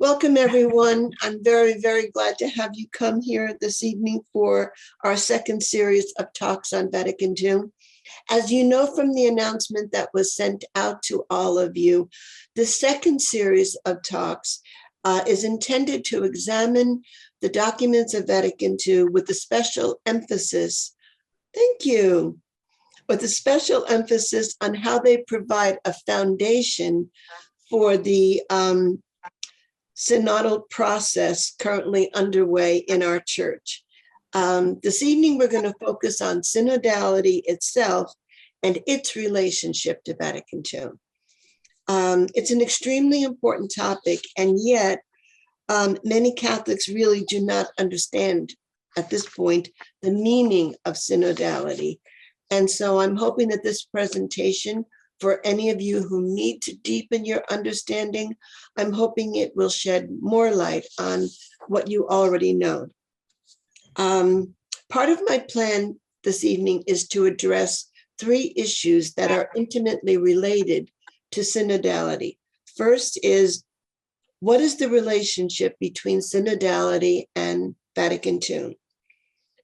Welcome, everyone. I'm very, very glad to have you come here this evening for our second series of talks on Vatican II. As you know from the announcement that was sent out to all of you, the second series of talks is intended to examine the documents of Vatican II with a special emphasis, with a special emphasis on how they provide a foundation for the synodal process currently underway in our church. This evening, we're going to focus on synodality itself and its relationship to Vatican II. It's an extremely important topic, and yet many Catholics really do not understand at this point the meaning of synodality. And so I'm hoping that this presentation, for any of you who need to deepen your understanding, I'm hoping it will shed more light on what you already know. Part of my plan this evening is to address three issues that are intimately related to synodality. First is, what is the relationship between synodality and Vatican II?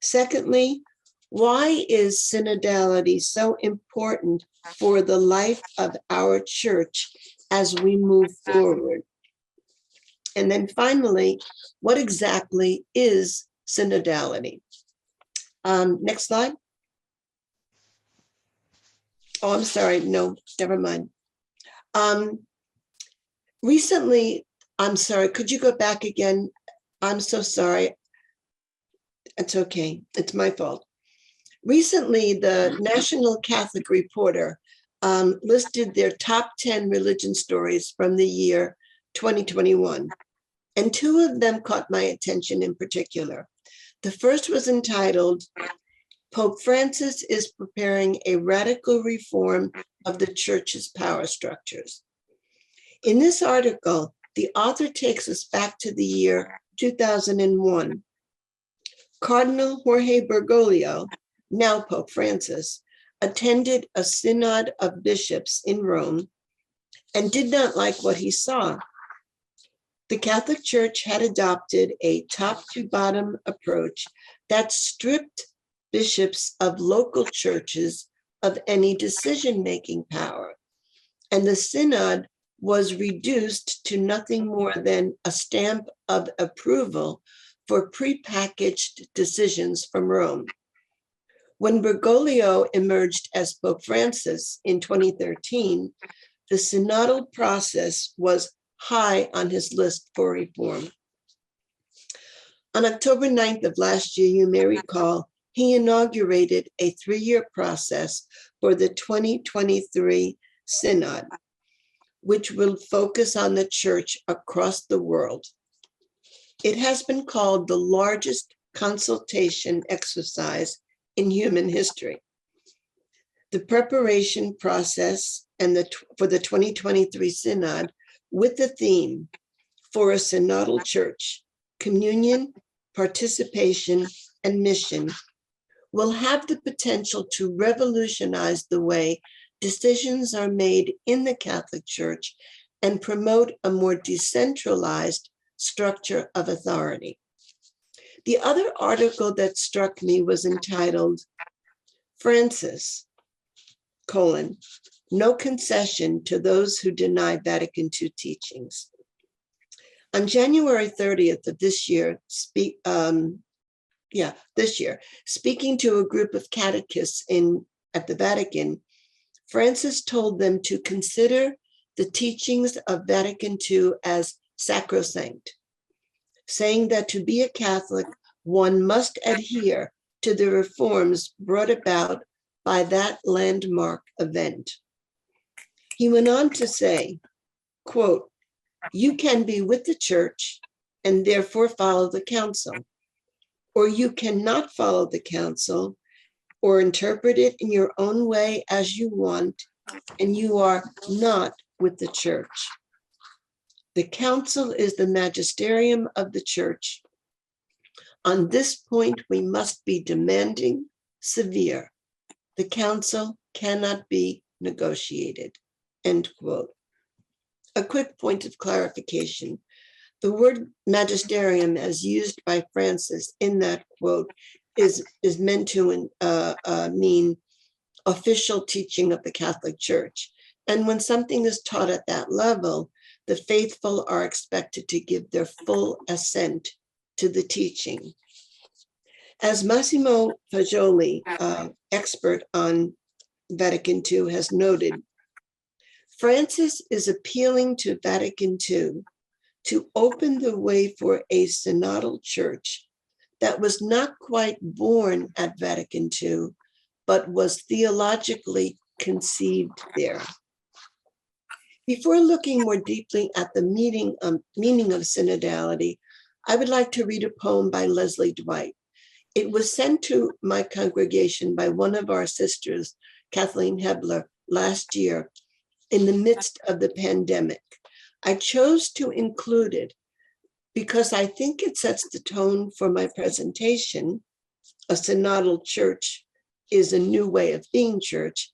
Secondly, why is synodality so important for the life of our church as we move forward? And then finally, what exactly is synodality? Next slide. Oh, I'm sorry. No, never mind. Recently, I'm sorry, could you go back again? I'm so sorry. It's okay. It's my fault. Recently, the National Catholic Reporter listed their top 10 religion stories from the year 2021, and two of them caught my attention in particular. The first was entitled, "Pope Francis is Preparing a Radical Reform of the Church's Power Structures." In this article, the author takes us back to the year 2001. Cardinal Jorge Bergoglio, now Pope Francis, attended a synod of bishops in Rome and did not like what he saw. The Catholic Church had adopted a top-to-bottom approach that stripped bishops of local churches of any decision-making power, and the synod was reduced to nothing more than a stamp of approval for prepackaged decisions from Rome. When Bergoglio emerged as Pope Francis in 2013, the synodal process was high on his list for reform. On October 9th of last year, you may recall, he inaugurated a 3-year process for the 2023 Synod, which will focus on the church across the world. It has been called the largest consultation exercise in human history. The preparation process for the 2023 Synod, with the theme "For a Synodal Church, Communion, Participation, and Mission," will have the potential to revolutionize the way decisions are made in the Catholic Church and promote a more decentralized structure of authority. The other article that struck me was entitled, "Francis, no concession to those who deny Vatican II teachings." On January 30th of this year, speaking to a group of catechists at the Vatican, Francis told them to consider the teachings of Vatican II as sacrosanct, saying that to be a Catholic, one must adhere to the reforms brought about by that landmark event. He went on to say, quote, "You can be with the church and therefore follow the council, or you cannot follow the council or interpret it in your own way as you want, and you are not with the church. The council is the magisterium of the church. On this point, we must be demanding, severe. The council cannot be negotiated," end quote. A quick point of clarification. The word magisterium, as used by Francis in that quote, is meant to mean official teaching of the Catholic Church. And when something is taught at that level, the faithful are expected to give their full assent to the teaching. As Massimo Fagioli, expert on Vatican II, has noted, Francis is appealing to Vatican II to open the way for a synodal church that was not quite born at Vatican II, but was theologically conceived there. Before looking more deeply at the meaning of synodality, I would like to read a poem by Leslie Dwight. It was sent to my congregation by one of our sisters, Kathleen Hebler, last year in the midst of the pandemic. I chose to include it because I think it sets the tone for my presentation. A synodal church is a new way of being church,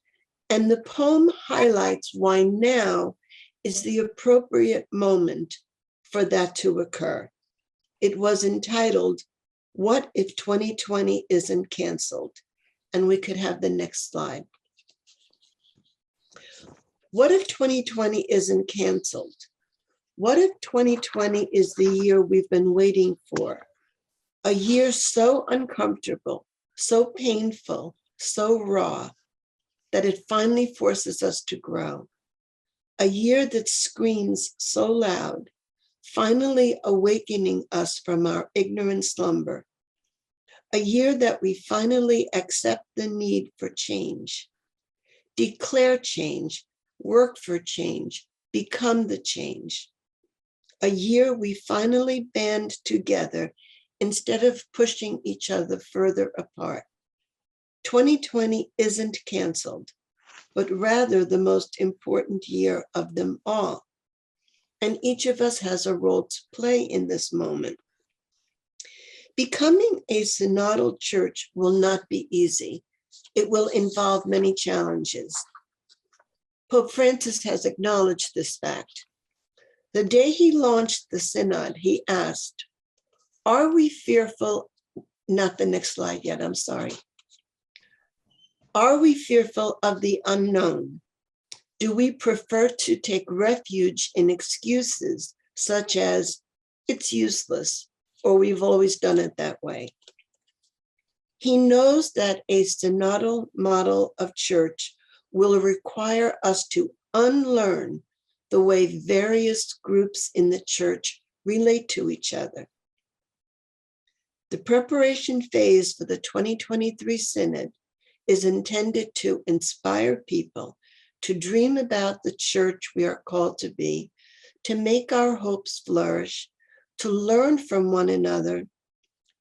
and the poem highlights why now is the appropriate moment for that to occur. It was entitled, "What if 2020 isn't canceled?" And we could have the next slide. What if 2020 isn't canceled? What if 2020 is the year we've been waiting for? A year so uncomfortable, so painful, so raw, that it finally forces us to grow. A year that screams so loud, finally awakening us from our ignorant slumber. A year that we finally accept the need for change, declare change, work for change, become the change. A year we finally band together instead of pushing each other further apart. 2020 isn't canceled, but rather the most important year of them all. And each of us has a role to play in this moment. Becoming a synodal church will not be easy. It will involve many challenges. Pope Francis has acknowledged this fact. The day he launched the Synod, he asked, "Are we fearful?" Not the next slide yet, I'm sorry. "Are we fearful of the unknown? Do we prefer to take refuge in excuses such as, it's useless, or we've always done it that way?" He knows that a synodal model of church will require us to unlearn the way various groups in the church relate to each other. The preparation phase for the 2023 Synod is intended to inspire people to dream about the church we are called to be, to make our hopes flourish, to learn from one another,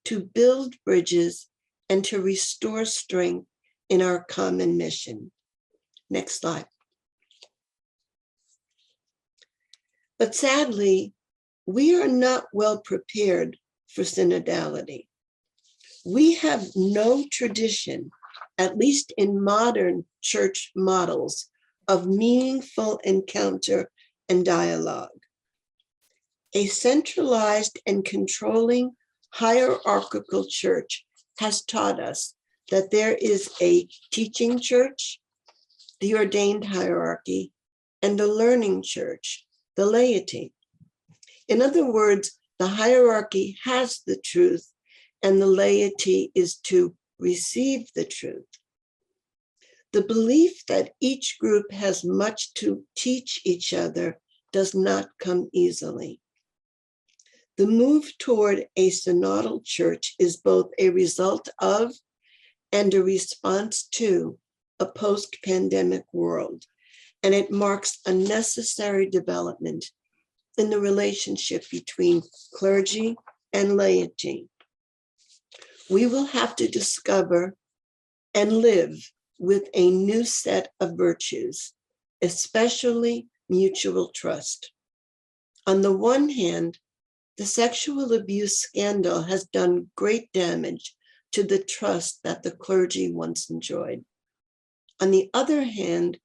to build bridges, and to restore strength in our common mission. Next slide. But sadly, we are not well prepared for synodality. We have no tradition, at least in modern church models, of meaningful encounter and dialogue. A centralized and controlling hierarchical church has taught us that there is a teaching church, the ordained hierarchy, and a learning church, the laity. In other words, the hierarchy has the truth, and the laity is to receive the truth. The belief that each group has much to teach each other does not come easily. The move toward a synodal church is both a result of and a response to a post-pandemic world, and it marks a necessary development in the relationship between clergy and laity. We will have to discover and live with a new set of virtues, especially mutual trust. On the one hand, the sexual abuse scandal has done great damage to the trust that the clergy once enjoyed. On the other hand,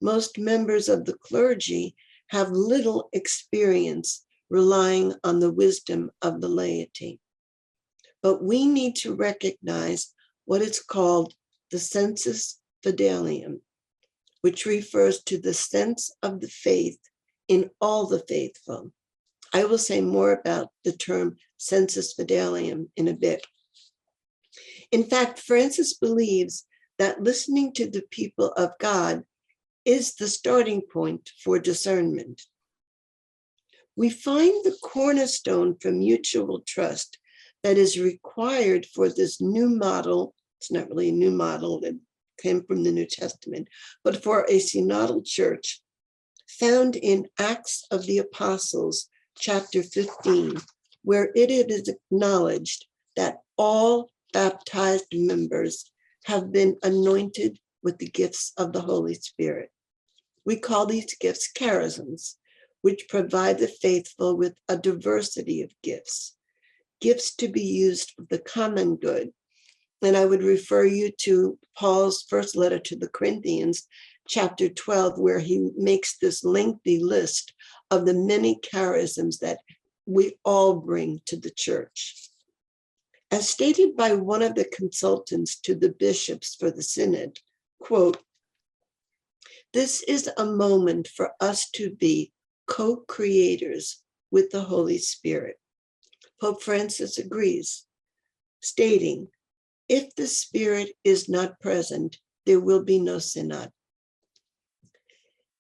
most members of the clergy have little experience relying on the wisdom of the laity. But we need to recognize what is called the sensus fidelium, which refers to the sense of the faith in all the faithful. I will say more about the term sensus fidelium in a bit. In fact, Francis believes that listening to the people of God is the starting point for discernment. We find the cornerstone for mutual trust that is required for this new model. It's not really a new model, it came from the New Testament, but for a synodal church found in Acts of the Apostles, chapter 15, where it is acknowledged that all baptized members have been anointed with the gifts of the Holy Spirit. We call these gifts charisms, which provide the faithful with a diversity of gifts to be used for the common good. And I would refer you to Paul's first letter to the Corinthians, chapter 12, where he makes this lengthy list of the many charisms that we all bring to the church. As stated by one of the consultants to the bishops for the synod, quote, "This is a moment for us to be co-creators with the Holy Spirit." Pope Francis agrees, stating, "If the Spirit is not present, there will be no synod."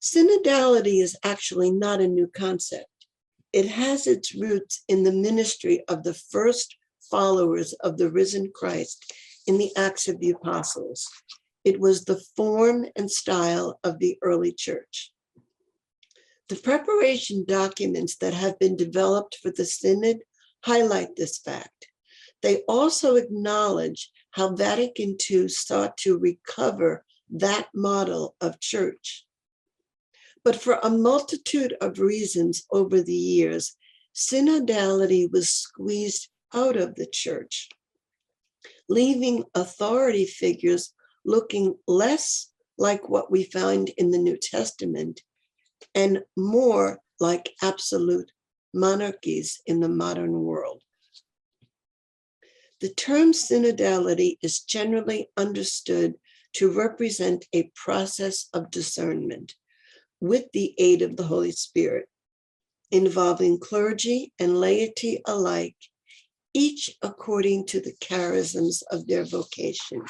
Synodality is actually not a new concept. It has its roots in the ministry of the first followers of the risen Christ in the Acts of the Apostles. It was the form and style of the early church. The preparation documents that have been developed for the synod highlight this fact. They also acknowledge how Vatican II sought to recover that model of church. But for a multitude of reasons over the years, synodality was squeezed out of the church, leaving authority figures looking less like what we find in the New Testament and more like absolute monarchies in the modern world. The term synodality is generally understood to represent a process of discernment with the aid of the Holy Spirit, involving clergy and laity alike, each according to the charisms of their vocation.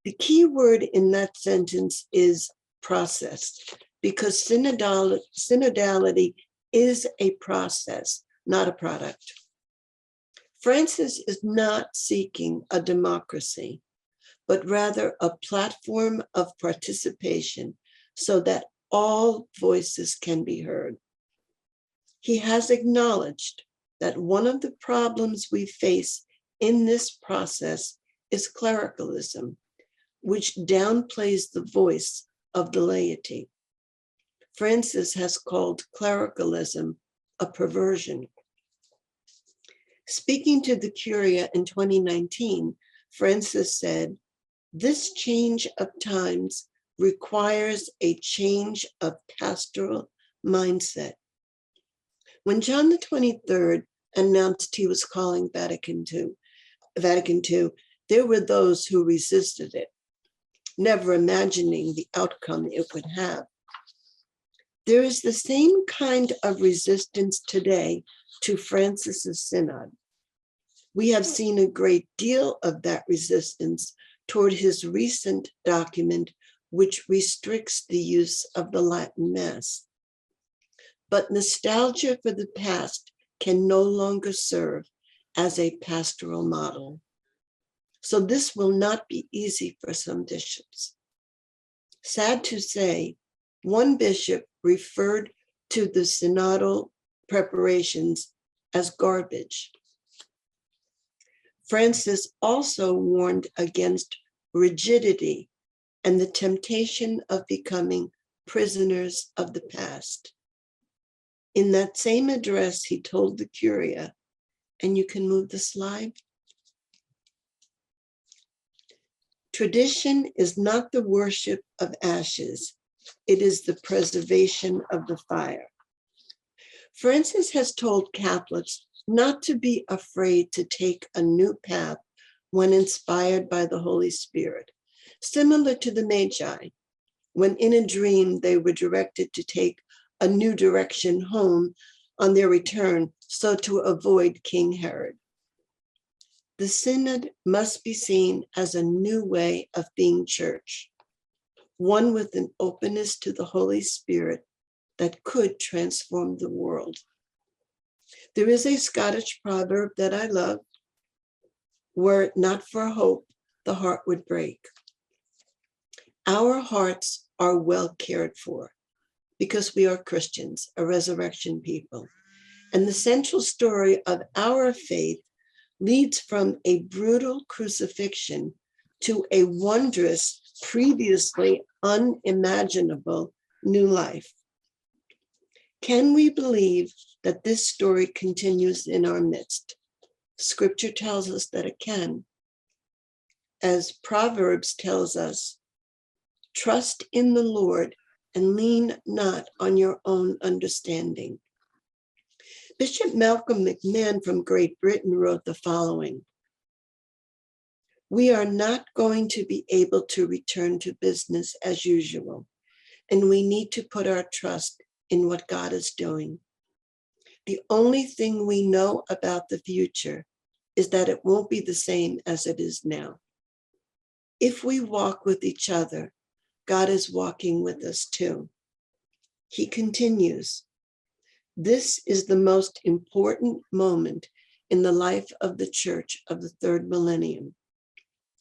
The key word in that sentence is process, because synodality is a process, not a product. Francis is not seeking a democracy, but rather a platform of participation so that all voices can be heard. He has acknowledged that one of the problems we face in this process is clericalism, which downplays the voice of the laity. Francis has called clericalism a perversion. Speaking to the Curia in 2019, Francis said, "This change of times requires a change of pastoral mindset." When John the 23rd announced he was calling Vatican II, there were those who resisted it, never imagining the outcome it would have. There is the same kind of resistance today to Francis's synod. We have seen a great deal of that resistance toward his recent document, which restricts the use of the Latin Mass. But nostalgia for the past can no longer serve as a pastoral model. So this will not be easy for some bishops. Sad to say, one bishop referred to the synodal preparations as garbage. Francis also warned against rigidity and the temptation of becoming prisoners of the past. In that same address, he told the Curia, and you can move the slide. Tradition is not the worship of ashes, it is the preservation of the fire. Francis has told Catholics not to be afraid to take a new path when inspired by the Holy Spirit, similar to the Magi, when in a dream they were directed to take a new direction home on their return, so to avoid King Herod. The Synod must be seen as a new way of being church, one with an openness to the Holy Spirit that could transform the world. There is a Scottish proverb that I love: were it not for hope, the heart would break. Our hearts are well cared for because we are Christians, a resurrection people. And the central story of our faith leads from a brutal crucifixion to a wondrous, previously unimaginable new life. Can we believe that this story continues in our midst? Scripture tells us that it can. As Proverbs tells us, trust in the Lord and lean not on your own understanding. Bishop Malcolm McMahon from Great Britain wrote the following: we are not going to be able to return to business as usual, and we need to put our trust in what God is doing. The only thing we know about the future is that it won't be the same as it is now. If we walk with each other, God is walking with us too. He continues, this is the most important moment in the life of the church of the third millennium.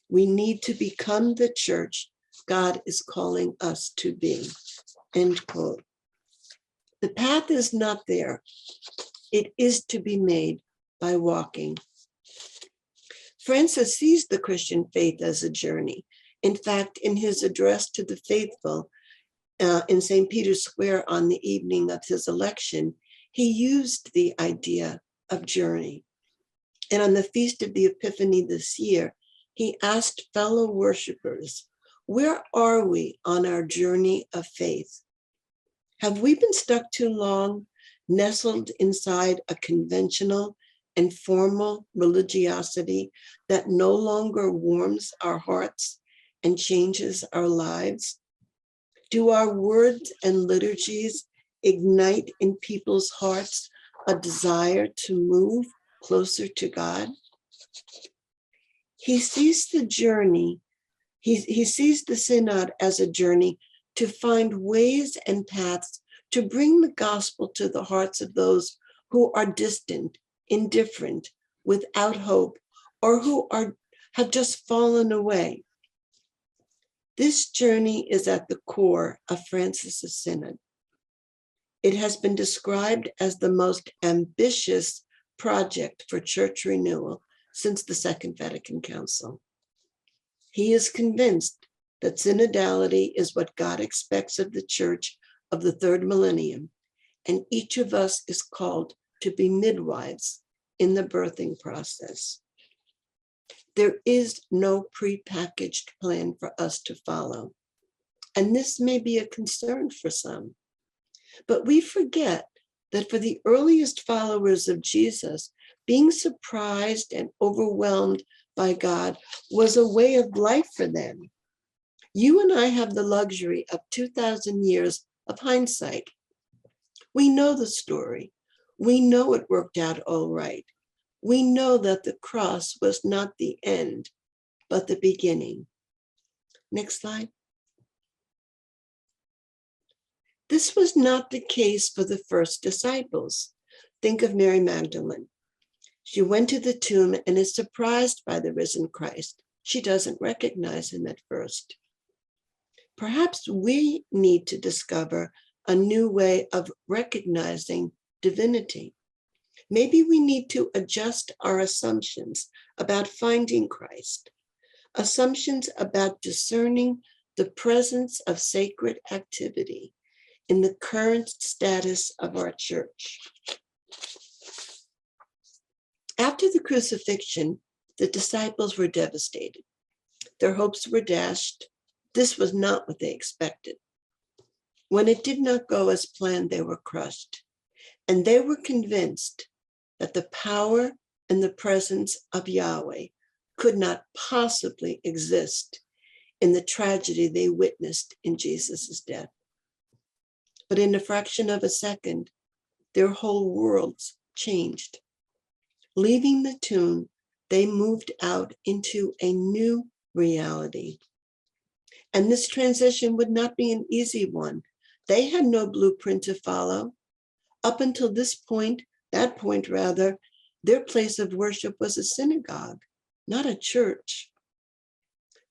We need to become the church God is calling us to be. End quote. The path is not there. It is to be made by walking. Francis sees the Christian faith as a journey. In fact, in his address to the faithful in St. Peter's Square on the evening of his election, he used the idea of journey. And on the Feast of the Epiphany this year, he asked fellow worshipers, where are we on our journey of faith? Have we been stuck too long, nestled inside a conventional and formal religiosity that no longer warms our hearts and changes our lives? Do our words and liturgies ignite in people's hearts a desire to move closer to God? He sees the journey, he sees the Synod as a journey to find ways and paths to bring the gospel to the hearts of those who are distant, indifferent, without hope, or who have just fallen away. This journey is at the core of Francis's Synod. It has been described as the most ambitious project for church renewal since the Second Vatican Council. He is convinced that synodality is what God expects of the church of the third millennium, and each of us is called to be midwives in the birthing process. There is no prepackaged plan for us to follow, and this may be a concern for some. But we forget that for the earliest followers of Jesus, being surprised and overwhelmed by God was a way of life for them. You and I have the luxury of 2,000 years of hindsight. We know the story. We know it worked out all right. We know that the cross was not the end, but the beginning. Next slide. This was not the case for the first disciples. Think of Mary Magdalene. She went to the tomb and is surprised by the risen Christ. She doesn't recognize him at first. Perhaps we need to discover a new way of recognizing divinity. Maybe we need to adjust our assumptions about finding Christ, assumptions about discerning the presence of sacred activity in the current status of our church. After the crucifixion, the disciples were devastated. Their hopes were dashed. This was not what they expected. When it did not go as planned, they were crushed. And they were convinced that the power and the presence of Yahweh could not possibly exist in the tragedy they witnessed in Jesus' death. But in a fraction of a second, their whole worlds changed. Leaving the tomb, they moved out into a new reality. And this transition would not be an easy one. They had no blueprint to follow. Up until this point, that point rather, their place of worship was a synagogue, not a church.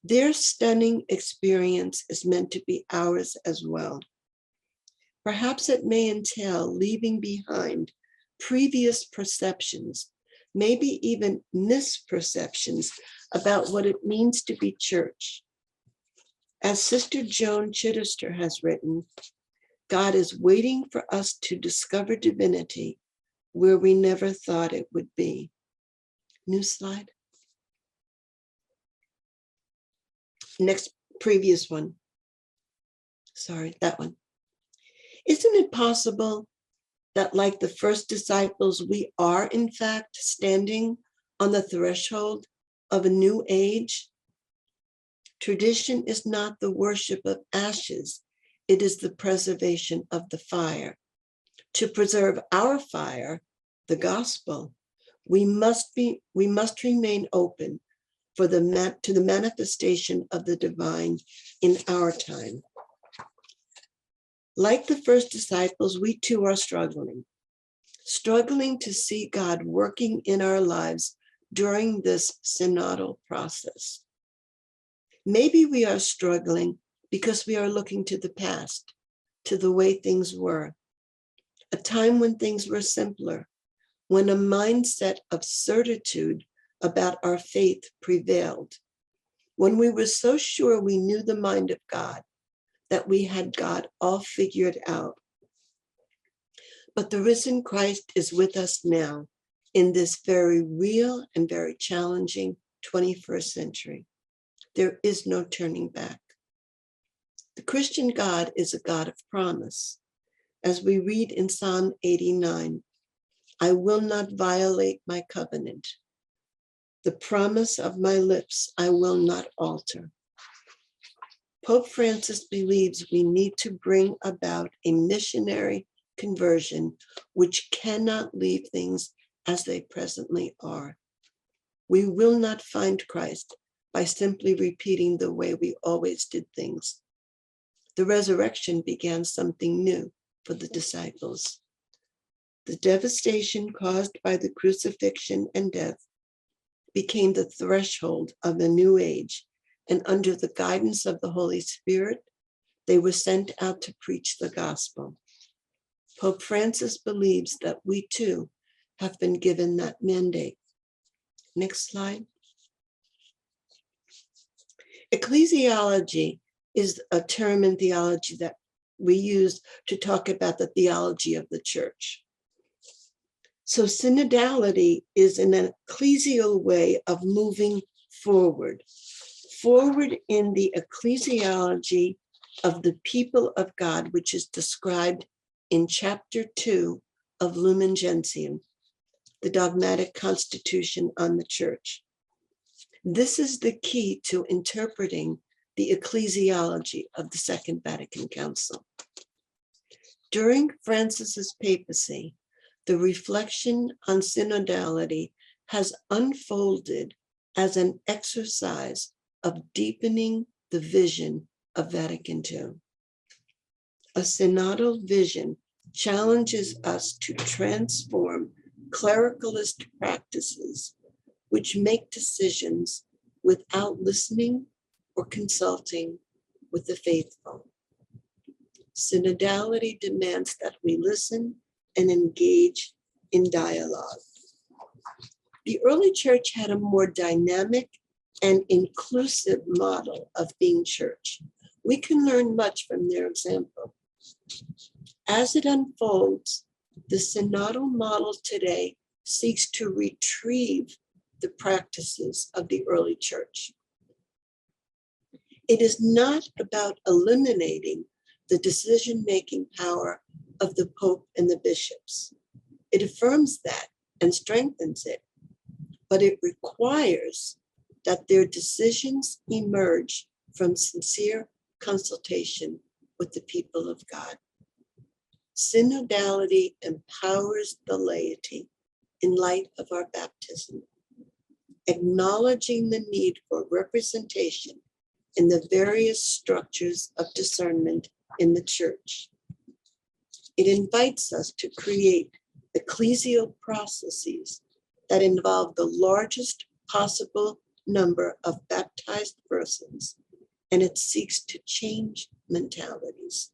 Their stunning experience is meant to be ours as well. Perhaps it may entail leaving behind previous perceptions, maybe even misperceptions about what it means to be church. As Sister Joan Chittister has written, God is waiting for us to discover divinity where we never thought it would be. New slide. Next, previous one. Sorry, that one. Isn't it possible that, like the first disciples, we are in fact standing on the threshold of a new age? Tradition is not the worship of ashes, it is the preservation of the fire. To preserve our fire, the gospel, we must remain open to the manifestation of the divine in our time. Like the first disciples, we too are struggling to see God working in our lives during this synodal process. Maybe we are struggling because we are looking to the past, to the way things were, a time when things were simpler, when a mindset of certitude about our faith prevailed, when we were so sure we knew the mind of God, that we had God all figured out. But the risen Christ is with us now in this very real and very challenging 21st century. There is no turning back. The Christian God is a God of promise. As we read in Psalm 89, I will not violate my covenant. The promise of my lips I will not alter. Pope Francis believes we need to bring about a missionary conversion which cannot leave things as they presently are. We will not find Christ by simply repeating the way we always did things. The resurrection began something new for the disciples. The devastation caused by the crucifixion and death became the threshold of a new age, and under the guidance of the Holy Spirit, they were sent out to preach the gospel. Pope Francis believes that we too have been given that mandate. Next slide. Ecclesiology is a term in theology that we use to talk about the theology of the church. So synodality is an ecclesial way of moving forward in the ecclesiology of the people of God, which is described in chapter 2 of Lumen Gentium, the dogmatic constitution on the church. This is the key to interpreting the ecclesiology of the Second Vatican Council. During Francis's papacy, the reflection on synodality has unfolded as an exercise of deepening the vision of Vatican II. A synodal vision challenges us to transform clericalist practices which make decisions without listening or consulting with the faithful. Synodality demands that we listen and engage in dialogue. The early church had a more dynamic and inclusive model of being church. We can learn much from their example. As it unfolds, the synodal model today seeks to retrieve the practices of the early church. It is not about eliminating the decision-making power of the Pope and the bishops. It affirms that and strengthens it, but it requires that their decisions emerge from sincere consultation with the people of God. Synodality empowers the laity in light of our baptism, acknowledging the need for representation in the various structures of discernment in the church. It invites us to create ecclesial processes that involve the largest possible number of baptized persons, and it seeks to change mentalities.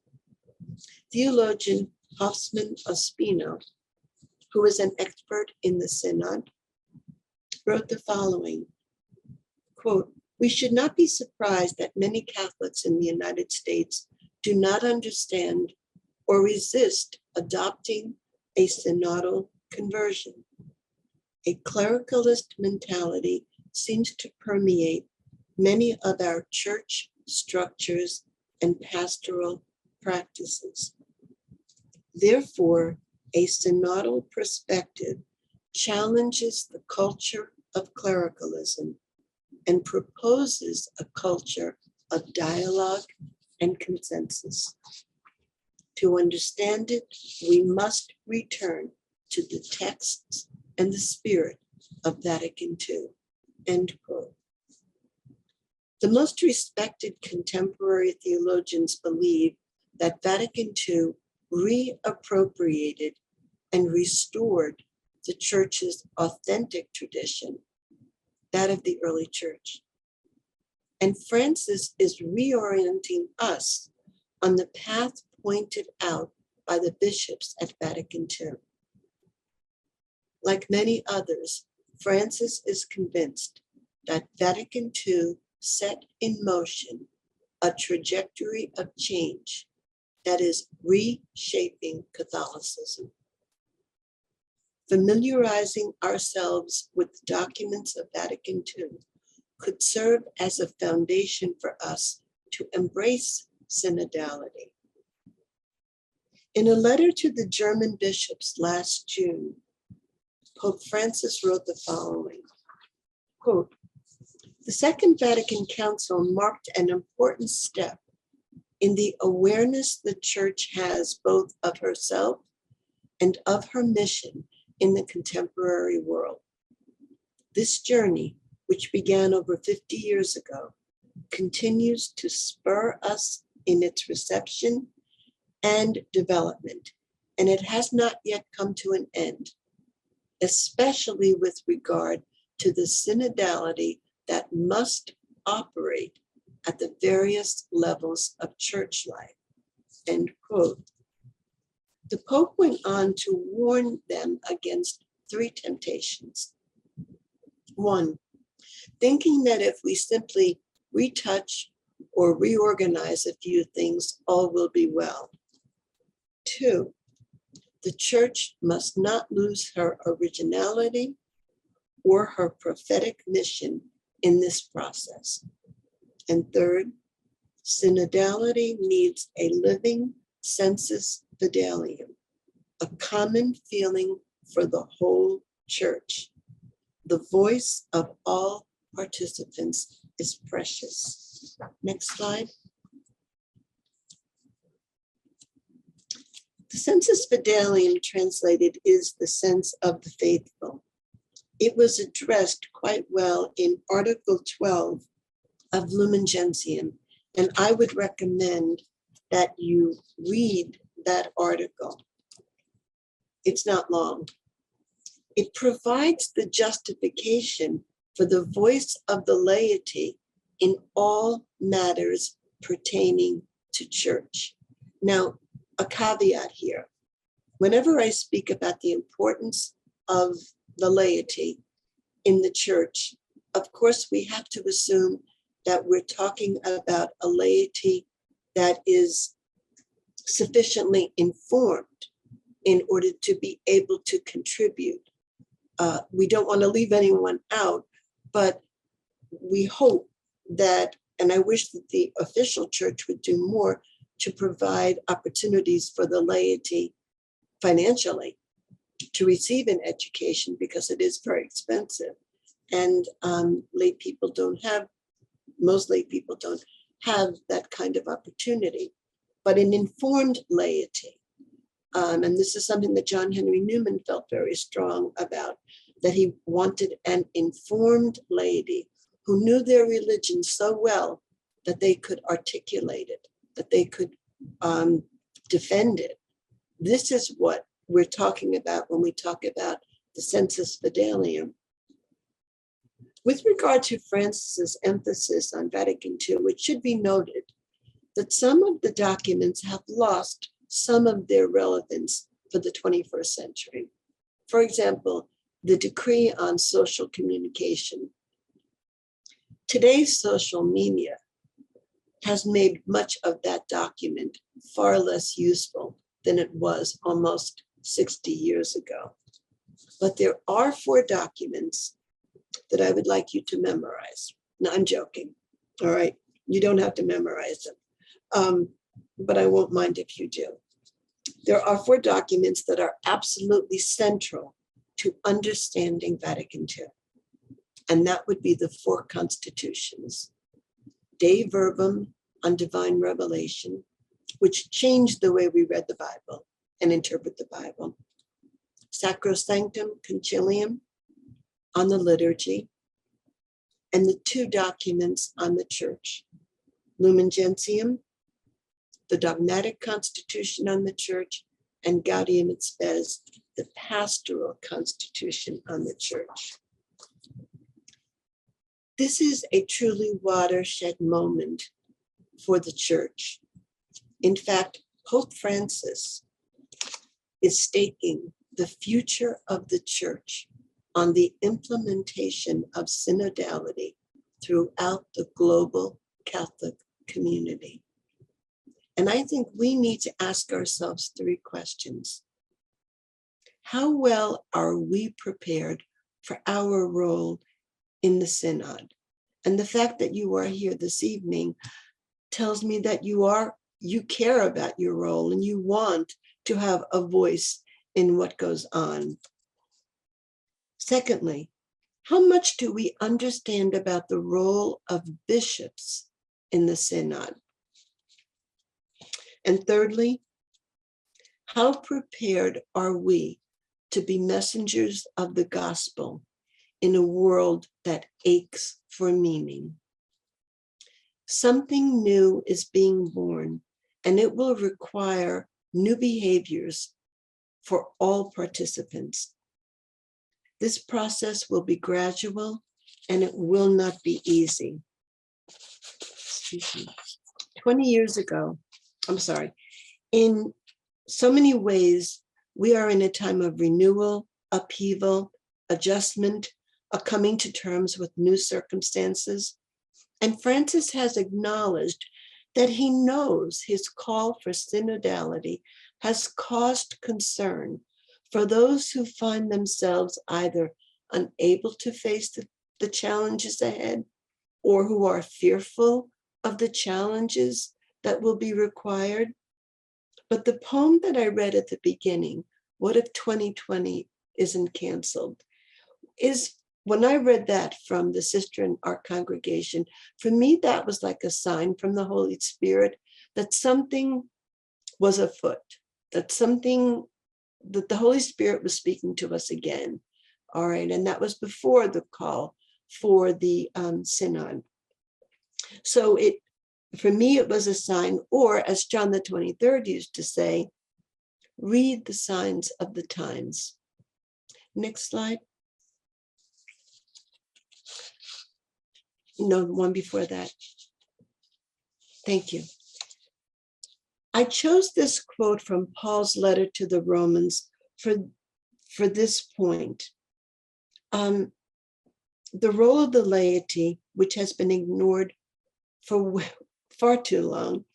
Theologian Hoffman Ospino, who is an expert in the Synod, wrote the following, quote, "We should not be surprised that many Catholics in the United States do not understand or resist adopting a synodal conversion. A clericalist mentality seems to permeate many of our church structures and pastoral practices. Therefore, a synodal perspective challenges the culture of clericalism and proposes a culture of dialogue and consensus. To understand it, we must return to the texts and the spirit of Vatican II," end quote. The most respected contemporary theologians believe that Vatican II reappropriated and restored the church's authentic tradition, that of the early church. And Francis is reorienting us on the path pointed out by the bishops at Vatican II. Like many others, Francis is convinced that Vatican II set in motion a trajectory of change that is reshaping Catholicism. Familiarizing ourselves with the documents of Vatican II could serve as a foundation for us to embrace synodality. In a letter to the German bishops last June, Pope Francis wrote the following, quote, "The Second Vatican Council marked an important step in the awareness the Church has both of herself and of her mission in the contemporary world. This journey, which began over 50 years ago, continues to spur us in its reception and development, and it has not yet come to an end, especially with regard to the synodality that must operate at the various levels of church life," end quote. The Pope went on to warn them against 3 temptations. 1, thinking that if we simply retouch or reorganize a few things, all will be well. 2, the Church must not lose her originality or her prophetic mission in this process. And 3rd, synodality needs a living sensus fidelium, a common feeling for the whole Church. The voice of all participants is precious. Next slide. The sensus fidelium translated is the sense of the faithful. It was addressed quite well in Article 12 of Lumen Gentium, and I would recommend that you read that article. It's not long. It provides the justification for the voice of the laity in all matters pertaining to church. Now, a caveat here. Whenever I speak about the importance of the laity in the church, of course, we have to assume that we're talking about a laity that is sufficiently informed in order to be able to contribute. We don't want to leave anyone out, but we hope that, and I wish that the official church would do more to provide opportunities for the laity financially to receive an education because it is very expensive. And most lay people don't have that kind of opportunity. But an informed laity, and this is something that John Henry Newman felt very strong about, that he wanted an informed laity who knew their religion so well that they could articulate it, that they could defend it. This is what we're talking about when we talk about the Sensus Fidelium. With regard to Francis's emphasis on Vatican II, it should be noted that some of the documents have lost some of their relevance for the 21st century. For example, the decree on social communication. Today's social media has made much of that document far less useful than it was almost 60 years ago. But there are 4 documents that I would like you to memorize. No, I'm joking. All right, you don't have to memorize them, but I won't mind if you do. There are 4 documents that are absolutely central to understanding Vatican II, and that would be the 4 constitutions. Dei Verbum on divine revelation, which changed the way we read the Bible and interpret the Bible. Sacrosanctum Concilium on the liturgy, and the 2 documents on the church. Lumen Gentium, the dogmatic constitution on the church, and Gaudium et Spes, the pastoral constitution on the church. This is a truly watershed moment for the church. In fact, Pope Francis is staking the future of the church on the implementation of synodality throughout the global Catholic community. And I think we need to ask ourselves 3 questions. How well are we prepared for our role in the Synod? And the fact that you are here this evening tells me that you care about your role and you want to have a voice in what goes on. Secondly, how much do we understand about the role of bishops in the Synod? And thirdly, how prepared are we to be messengers of the gospel in a world that aches for meaning? Something new is being born, and it will require new behaviors for all participants. This process will be gradual and it will not be easy. 20 years ago, in so many ways, we are in a time of renewal, upheaval, adjustment, a coming to terms with new circumstances. And Francis has acknowledged that he knows his call for synodality has caused concern for those who find themselves either unable to face the challenges ahead or who are fearful of the challenges that will be required. But the poem that I read at the beginning, What if 2020 isn't canceled, is, when I read that from the sister in our congregation, for me, that was like a sign from the Holy Spirit that something was afoot, that the Holy Spirit was speaking to us again. All right, and that was before the call for the Synod. So for me, it was a sign, or as John the 23rd used to say, read the signs of the times. Next slide. No, the one before that. Thank you. I chose this quote from Paul's letter to the Romans for this point. The role of the laity, which has been ignored for far too long,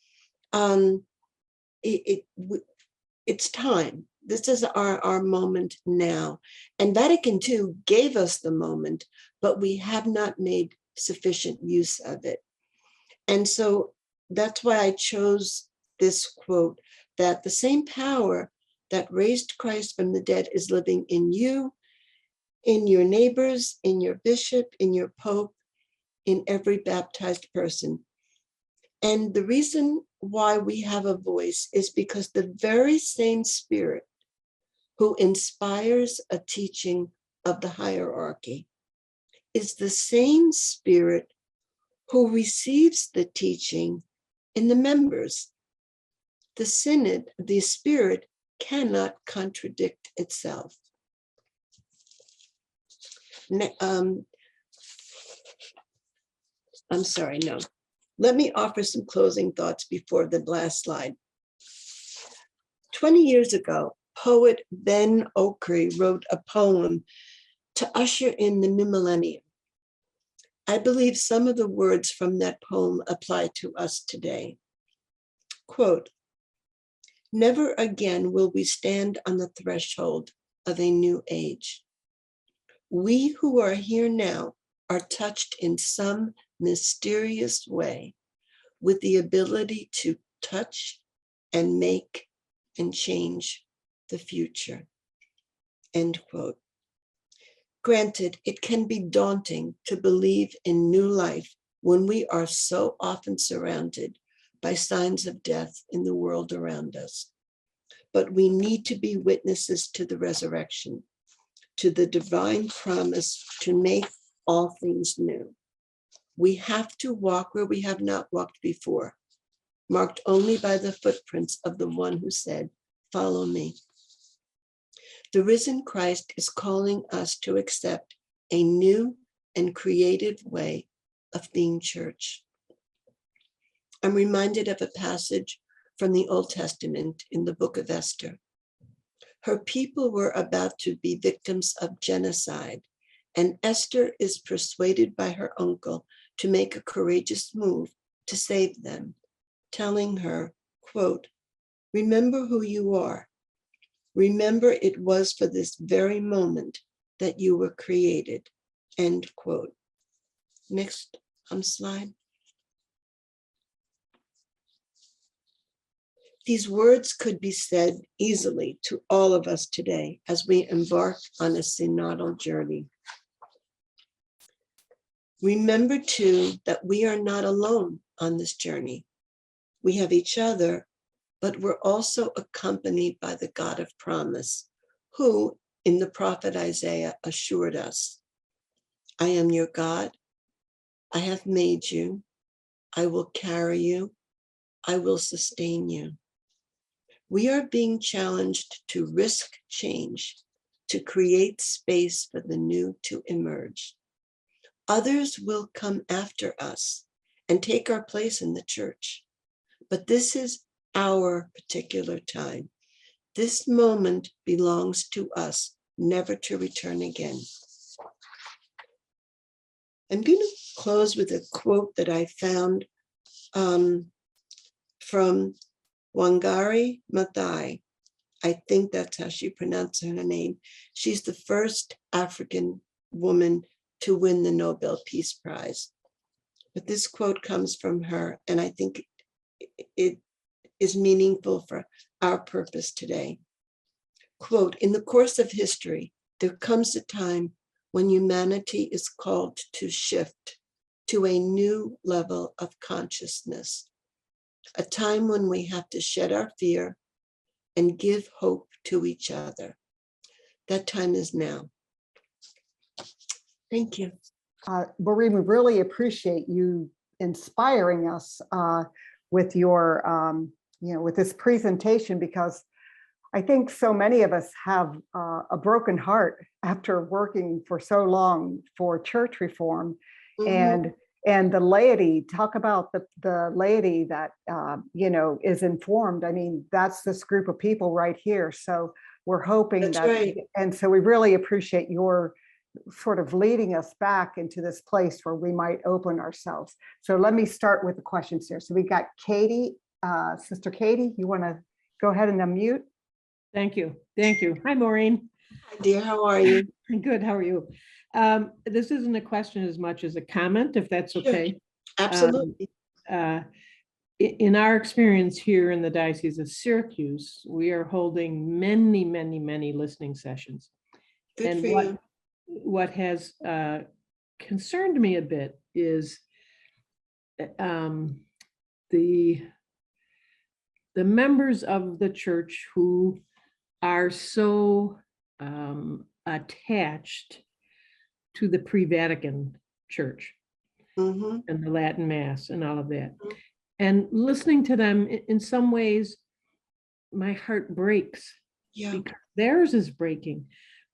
it's time. This is our moment now. And Vatican II gave us the moment, but we have not made sufficient use of it. And so that's why I chose this quote, that the same power that raised Christ from the dead is living in you, in your neighbors, in your bishop, in your pope, in every baptized person. And the reason why we have a voice is because the very same Spirit who inspires a teaching of the hierarchy is the same Spirit who receives the teaching in the members. The Synod, the Spirit, cannot contradict itself. I'm sorry, no. Let me offer some closing thoughts before the last slide. 20 years ago, poet Ben Okri wrote a poem to usher in the new millennium. I believe some of the words from that poem apply to us today. Quote, "Never again will we stand on the threshold of a new age. We who are here now are touched in some mysterious way with the ability to touch and make and change the future." End quote. Granted, it can be daunting to believe in new life when we are so often surrounded by signs of death in the world around us. But we need to be witnesses to the resurrection, to the divine promise to make all things new. We have to walk where we have not walked before, marked only by the footprints of the one who said, "Follow me." The risen Christ is calling us to accept a new and creative way of being church. I'm reminded of a passage from the Old Testament in the book of Esther. Her people were about to be victims of genocide, and Esther is persuaded by her uncle to make a courageous move to save them, telling her, quote, "Remember who you are. Remember it was for this very moment that you were created," end quote. Next slide. These words could be said easily to all of us today as we embark on a synodal journey. Remember too that we are not alone on this journey. We have each other, but we're also accompanied by the God of promise, who in the prophet Isaiah assured us, "I am your God, I have made you, I will carry you, I will sustain you." We are being challenged to risk change, to create space for the new to emerge. Others will come after us and take our place in the church, but this is our particular time. This moment belongs to us, never to return again. I'm going to close with a quote that I found from Wangari Maathai. I think that's how she pronounced her name. She's the first African woman to win the Nobel Peace Prize. But this quote comes from her, and I think it is meaningful for our purpose today. Quote, "In the course of history, there comes a time when humanity is called to shift to a new level of consciousness, a time when we have to shed our fear and give hope to each other. That time is now." Thank you. Maureen, we really appreciate you inspiring us with your, with this presentation, because I think so many of us have a broken heart after working for so long for church reform. Mm-hmm. And the laity, talk about the laity that, is informed. I mean, that's this group of people right here. So we're hoping that's right. And so we really appreciate your sort of leading us back into this place where we might open ourselves. So let me start with the questions here. So we got Katie, Sister Katie, you want to go ahead and unmute? Thank you. Thank you. Hi, Maureen. Hi, dear. How are you? Good. How are you? This isn't a question as much as a comment, if that's okay. Sure. Absolutely. in our experience here in the Diocese of Syracuse, we are holding many, many, many listening sessions. Good And for you. what has concerned me a bit is the members of the church who are so attached to the pre-Vatican church Mhm. and the Latin Mass and all of that. Mhm. And listening to them, in some ways, my heart breaks Yeah, because theirs is breaking.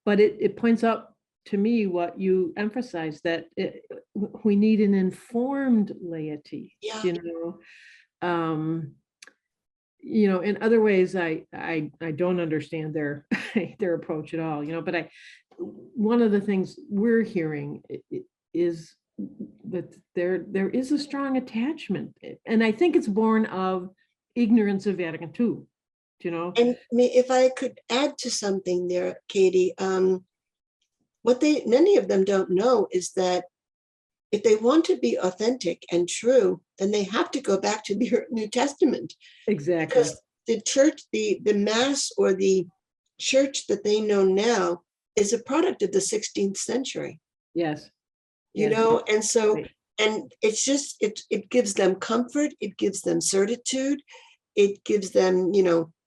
But it points out to me what you emphasize, that we need an informed laity, yeah, in other ways, I don't understand their their approach at all, but one of the things we're hearing is that there is a strong attachment, and I think it's born of ignorance of Vatican II, And if I could add to something there, Katie, what many of them don't know is that if they want to be authentic and true, then they have to go back to the New Testament, exactly. because the church, the Mass or the church that they know now is a product of the 16th century, Yes. and so, Right. and it's just, it gives them comfort, it gives them certitude, it gives them,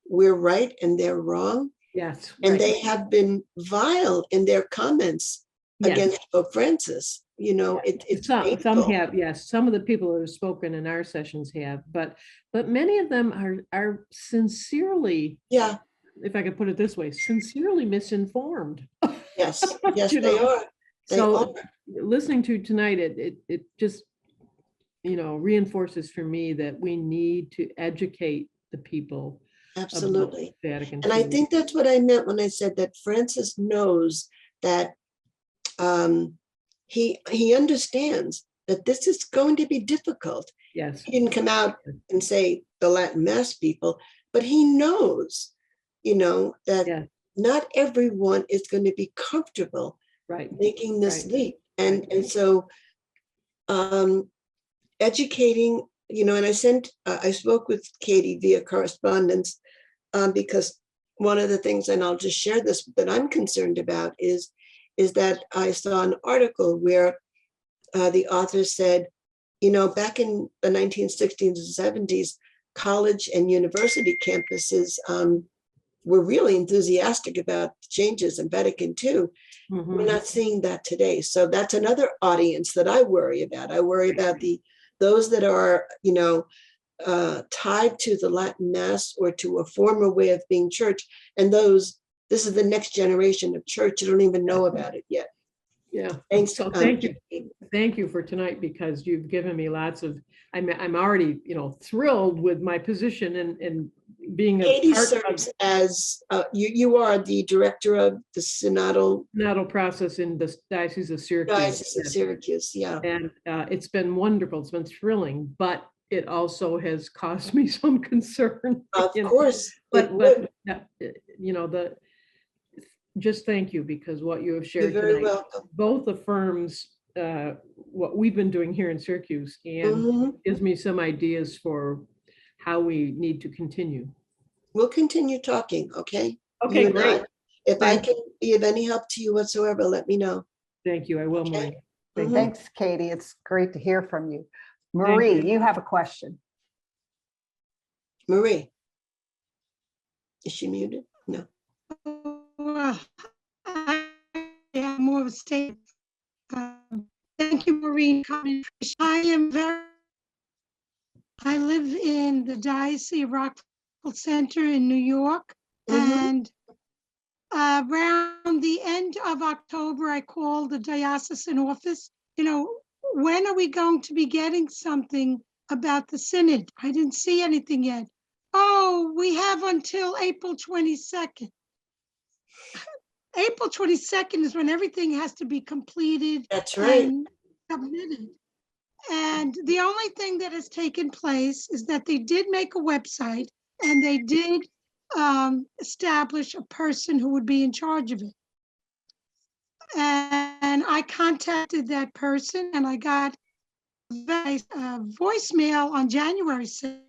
we're right and they're wrong. Yes. And right. they have been vile in their comments Yes. against Pope Francis. It's Some painful. have, yes. Some of the people who have spoken in our sessions have, but many of them are sincerely, Yeah, if I could put it this way, sincerely misinformed. yes, yes, You they know? are. They So are. listening to tonight, it just reinforces for me that we need to educate the people about Absolutely. Vatican And I II. think that's what I meant when I said that Francis knows that he understands that this is going to be difficult. Yes. He didn't come out and say the Latin Mass people, but he knows, that Yeah. not everyone is going to be comfortable Right. making this Right. leap. And so educating, and I spoke with Katie via correspondence, because one of the things, and I'll just share this, that I'm concerned about is that I saw an article where the author said, back in the 1960s and 70s, college and university campuses were really enthusiastic about changes in Vatican II. Mhm. We're not seeing that today. So that's another audience that I worry about. I worry about those that are, tied to the Latin Mass or to a former way of being church. And this is the next generation of church. You don't even know about it yet. Yeah. Thanks. So thank you. Thank you for tonight, because you've given me lots of, I'm already, thrilled with my position and being a Katie part serves of as, you are the director of the synodal synodal process in the Diocese of Syracuse. Diocese of Syracuse, yeah. And it's been wonderful. It's been thrilling, but it also has caused me some concern. Of course. But just thank you, because what you have shared You're very tonight welcome. both affirms what we've been doing here in Syracuse and Mhm. gives me some ideas for how we need to continue. We'll continue talking, okay? Okay, You and great. I. If I Thank can be of any help to you whatsoever, let me know. Thank you. I will, Okay. Maureen. Thank you. Thanks, Katie. It's great to hear from you. Thank Marie, you. you have a question. Marie. Is she muted? No. Well, I have more of a statement. Thank you, Maureen. I live in the Diocese of Rockville Center in New York, and around the end of October, I called the diocesan office. When are we going to be getting something about the synod? I didn't see anything yet. Oh, we have until April 22nd. April 22nd is when everything has to be completed. That's right. And submitted. And the only thing that has taken place is that they did make a website, and they did establish a person who would be in charge of it. And I contacted that person, and I got voicemail on January 6th.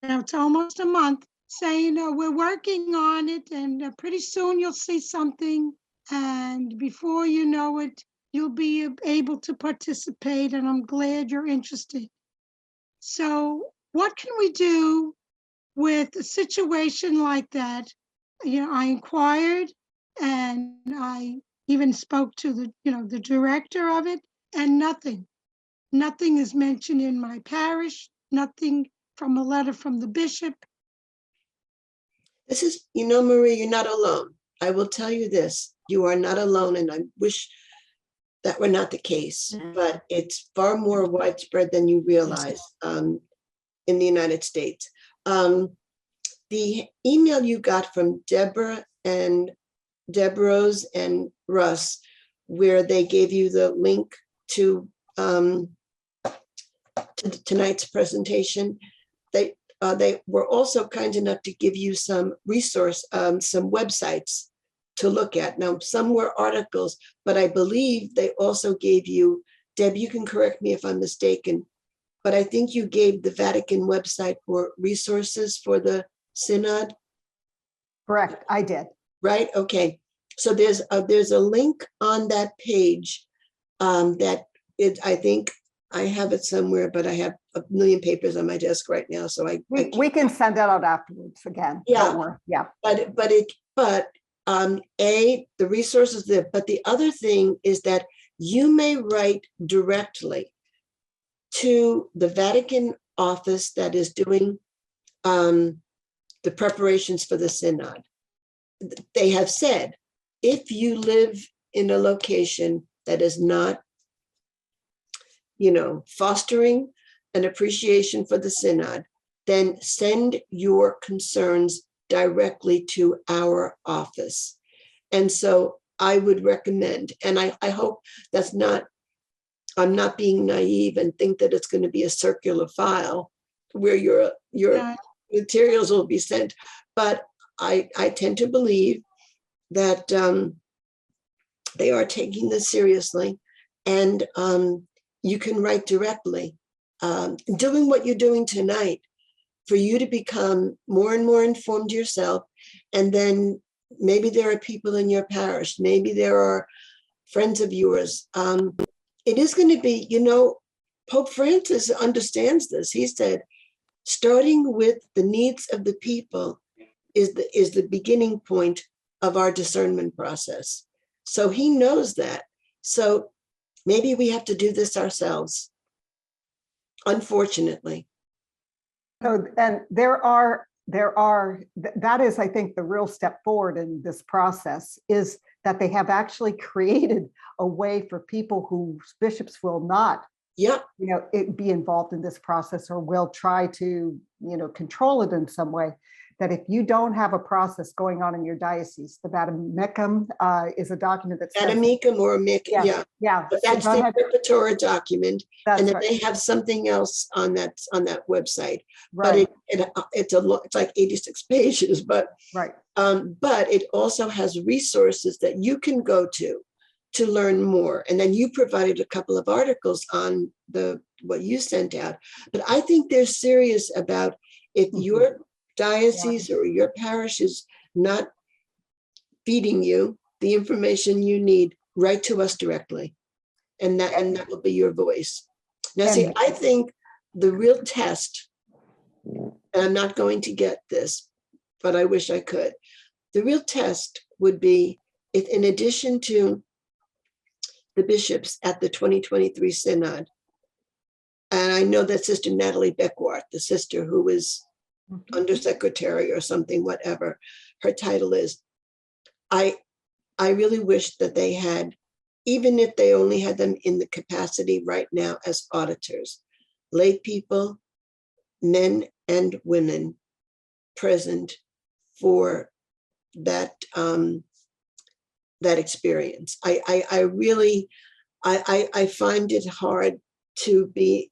Now it's almost a month, saying we're working on it, and pretty soon you'll see something, and before you know it, you'll be able to participate, and I'm glad you're interested. So what can we do with a situation like that? I inquired, and I even spoke to the director of it, and nothing is mentioned in my parish, nothing from a letter from the bishop. This is, Marie, you're not alone. I will tell you this, you are not alone, and I wish that were not the case, but it's far more widespread than you realize in the United States. The email you got from Deborah Rose and Russ, where they gave you the link to tonight's presentation, they were also kind enough to give you some some websites to look at. Now, some were articles, but I believe they also gave you, Deb, you can correct me if I'm mistaken, but I think you gave the Vatican website for resources for the Synod. Correct, I did. Right, okay. So there's a link on that page I think I have it somewhere, but I have a million papers on my desk right now, so we can send that out afterwards again. Yeah. Don't worry. Yeah. But the resources there, but the other thing is that you may write directly to the Vatican office that is doing the preparations for the Synod. They have said, if you live in a location that is not, fostering an appreciation for the Synod, then send your concerns directly to our office. And so I would recommend, and I hope I'm not being naive and think that it's going to be a circular file where your materials will be sent, but I tend to believe that they are taking this seriously, and you can write directly, doing what you're doing tonight, for you to become more and more informed yourself. And then maybe there are people in your parish, maybe there are friends of yours. It is going to be, Pope Francis understands this. He said, starting with the needs of the people is the beginning point of our discernment process. So he knows that. So maybe we have to do this ourselves, unfortunately. So, and that is, I think, the real step forward in this process, is that they have actually created a way for people whose bishops will not, be involved in this process, or will try to, control it in some way. That if you don't have a process going on in your diocese, the Vademecum is a document that says, Vademecum or Mic, yeah. But that's the preparatory document, That's and then right. they have something else on that website. Right. But it's like 86 pages. But Right. But it also has resources that you can go to learn more. And then you provided a couple of articles on what you sent out. But I think they're serious about, if your diocese or your parish is not feeding you the information you need, write to us directly, and that will be your voice. Now, see, I think the real test, and I'm not going to get this, but I wish I could. The real test would be, if in addition to the bishops at the 2023 Synod, and I know that Sister Natalie Beckwart, the sister who is undersecretary or something, whatever her title is, I really wish that they had, even if they only had them in the capacity right now as auditors, lay people, men and women, present for that experience. I really find it hard to be,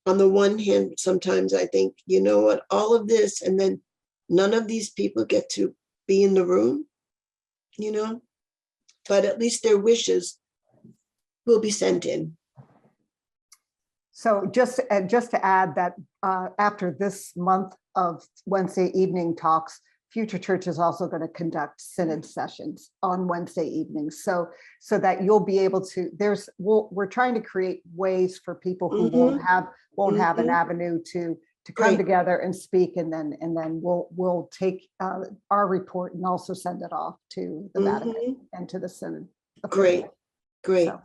on the one hand, sometimes I think, you know what, all of this, and then none of these people get to be in the room, but at least their wishes will be sent in. So just to add that after this month of Wednesday evening talks, FutureChurch is also going to conduct synod sessions on Wednesday evenings. So that you'll be able to, we're trying to create ways for people who won't have an avenue to come Great. together and speak, and then we'll take our report and also send it off to the Vatican and to the Synod. Great. So,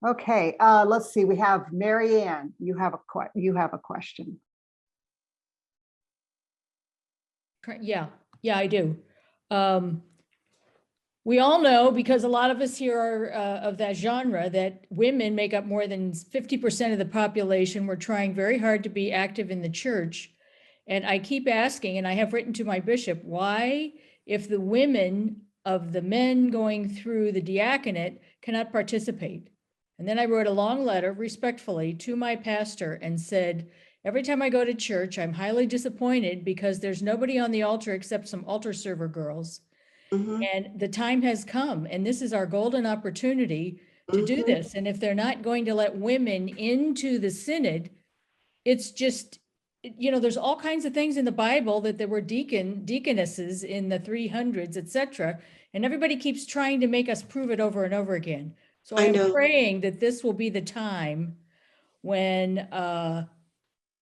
okay, let's see. We have Mary Ann. You have a question. Yeah, I do. We all know, because a lot of us here are of that genre, that women make up more than 50% of the population. We're trying very hard to be active in the church. And I keep asking, and I have written to my bishop, why, if the women of the men going through the diaconate cannot participate? And then I wrote a long letter respectfully to my pastor and said, every time I go to church, I'm highly disappointed because there's nobody on the altar except some altar server girls. And the time has come, and this is our golden opportunity to do this. And if they're not going to let women into the synod, it's just, there's all kinds of things in the Bible that there were deaconesses in the 300s, etc. And everybody keeps trying to make us prove it over and over again. So I'm praying that this will be the time when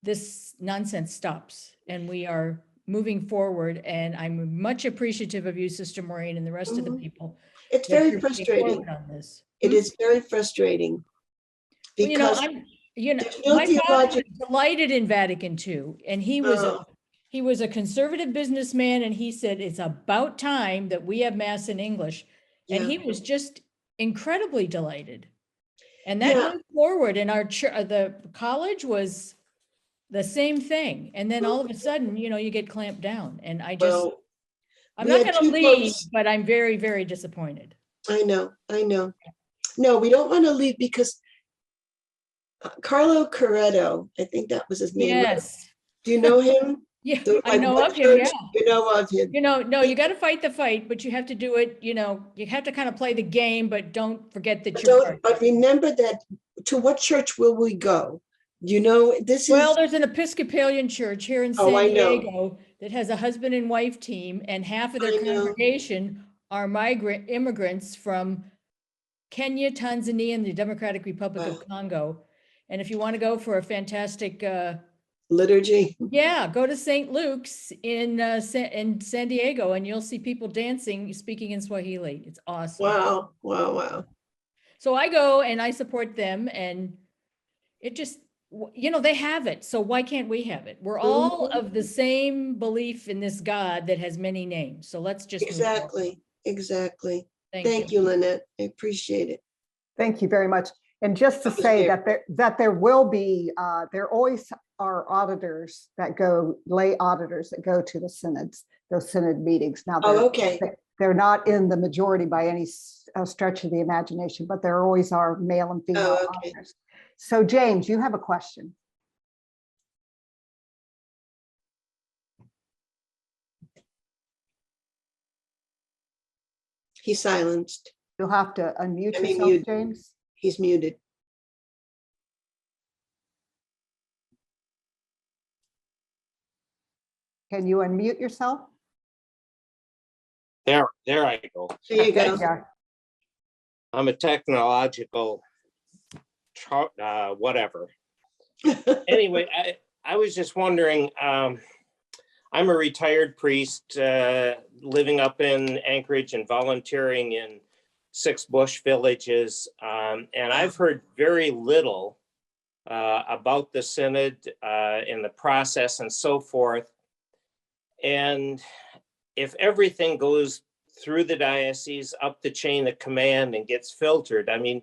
this nonsense stops and we are moving forward. And I'm much appreciative of you, Sister Maureen, and the rest of the people. It's very frustrating. On this. It is very frustrating. Because my father was delighted in Vatican II, and he was a conservative businessman, and he said it's about time that we have Mass in English. And he was just incredibly delighted. And that moved forward, and the college was the same thing. And then all of a sudden, you get clamped down. And I'm not going to leave, but I'm very, very disappointed. I know. No, we don't want to leave because Carlo Corretto, I think that was his name. Yes. Right? Do you know him? Yeah, I know of him. Yeah. You know of him. No, you got to fight the fight, but you have to do it. You have to kind of play the game, but don't forget that you're part. But remember that. To what church will we go? This is. Well, there's an Episcopalian church here in San Diego that has a husband and wife team, and half of their congregation are immigrants from Kenya, Tanzania, and the Democratic Republic of Congo. And if you want to go for a fantastic liturgy, go to St. Luke's in San Diego, and you'll see people dancing, speaking in Swahili. It's awesome. Wow. So I go and I support them, and it just, they have it. So why can't we have it? We're all of the same belief in this God that has many names. So let's just exactly. Thank you, Lynette. I appreciate it. Thank you very much. And just to say that there will be, there always are auditors lay auditors that go to the synods, those synod meetings. Now, they're not in the majority by any stretch of the imagination, but there always are male and female auditors. So James, you have a question. He's silenced. You'll have to unmute yourself, James. He's muted. Can you unmute yourself? There I go. There you go. I'm a technological whatever. Anyway, I was just wondering, I'm a retired priest living up in Anchorage and volunteering in 6 bush villages. And I've heard very little about the synod in the process and so forth. And if everything goes through the diocese up the chain of command and gets filtered, I mean,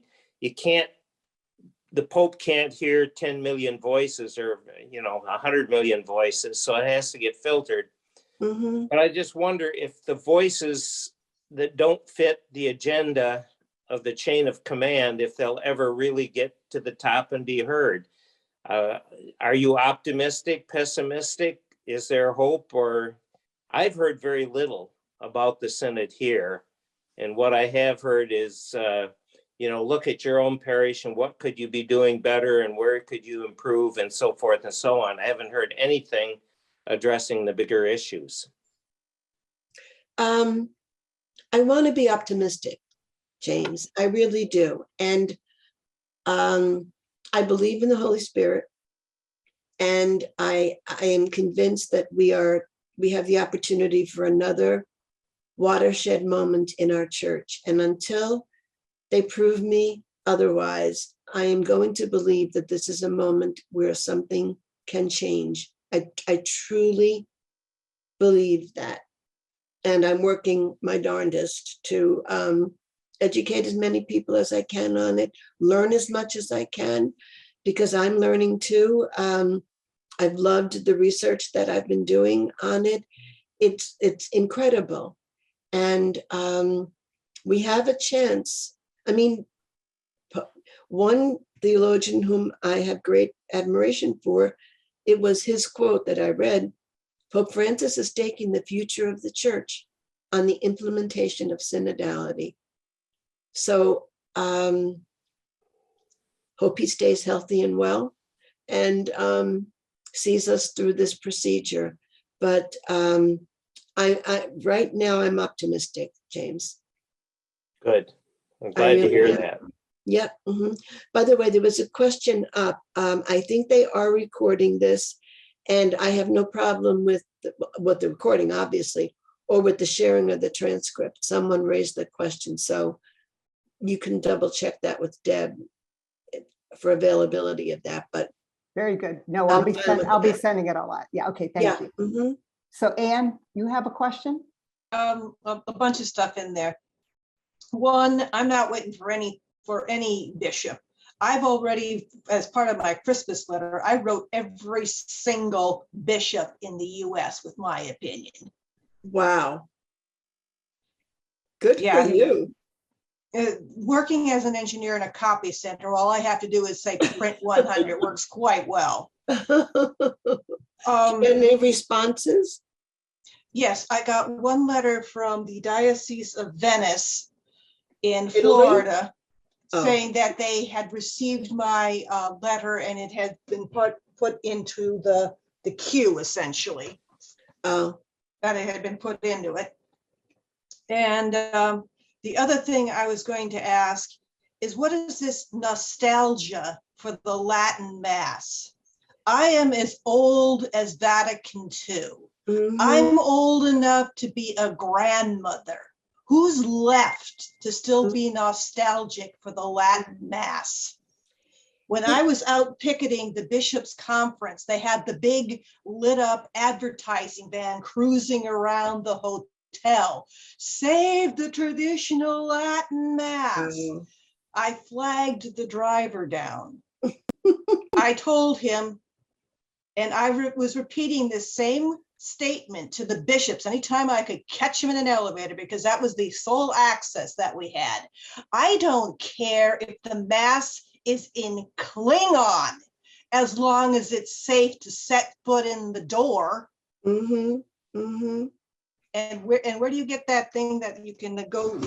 the Pope can't hear 10 million voices or, 100 million voices. So it has to get filtered. But I just wonder if the voices that don't fit the agenda of the chain of command, if they'll ever really get to the top and be heard. Are you optimistic, pessimistic? Is there hope? Or I've heard very little about the synod here. And what I have heard is look at your own parish and what could you be doing better and where could you improve and so forth and so on. I haven't heard anything addressing the bigger issues. I want to be optimistic, James. I really do. And I believe in the Holy Spirit. And I am convinced that we have the opportunity for another watershed moment in our church. And until they prove me otherwise, I am going to believe that this is a moment where something can change. I truly believe that. And I'm working my darndest to educate as many people as I can on it, learn as much as I can, because I'm learning too. I've loved the research that I've been doing on it. It's incredible. And we have a chance. I mean, one theologian whom I have great admiration for, it was his quote that I read: Pope Francis is staking the future of the church on the implementation of synodality. So hope he stays healthy and well and sees us through this procedure. But I right now I'm optimistic, James. Good. I'm glad to hear am. that. Yeah. By the way, there was a question up. I think they are recording this, and I have no problem with the recording, obviously, or with the sharing of the transcript. Someone raised the question, so you can double check that with Deb for availability of that. But Very good. No, I'll be sending it all out. Yeah. Okay. Thank you. So Anne, you have a question? A bunch of stuff in there. One, I'm not waiting for any bishop. I've already, as part of my Christmas letter, I wrote every single bishop in the US with my opinion. Wow. Good Yeah. for you. Working as an engineer in a copy center, all I have to do is say print 100 works quite well. Any responses? Yes, I got one letter from the Diocese of Venice in Italy? Florida Oh. saying that they had received my letter and it had been put into the queue, essentially. Oh. That it had been put into it. And the other thing I was going to ask is, what is this nostalgia for the Latin Mass? I am as old as Vatican II. I'm old enough to be a grandmother. Who's left to still be nostalgic for the Latin Mass? When I was out picketing the Bishops' Conference, they had the big lit up advertising van cruising around the hotel. Save the traditional Latin Mass. I flagged the driver down. I told him, and I was repeating this same statement to the bishops anytime I could catch them in an elevator, because that was the sole access that we had. I don't care if the Mass is in Klingon, as long as it's safe to set foot in the door. And where do you get that thing that you can go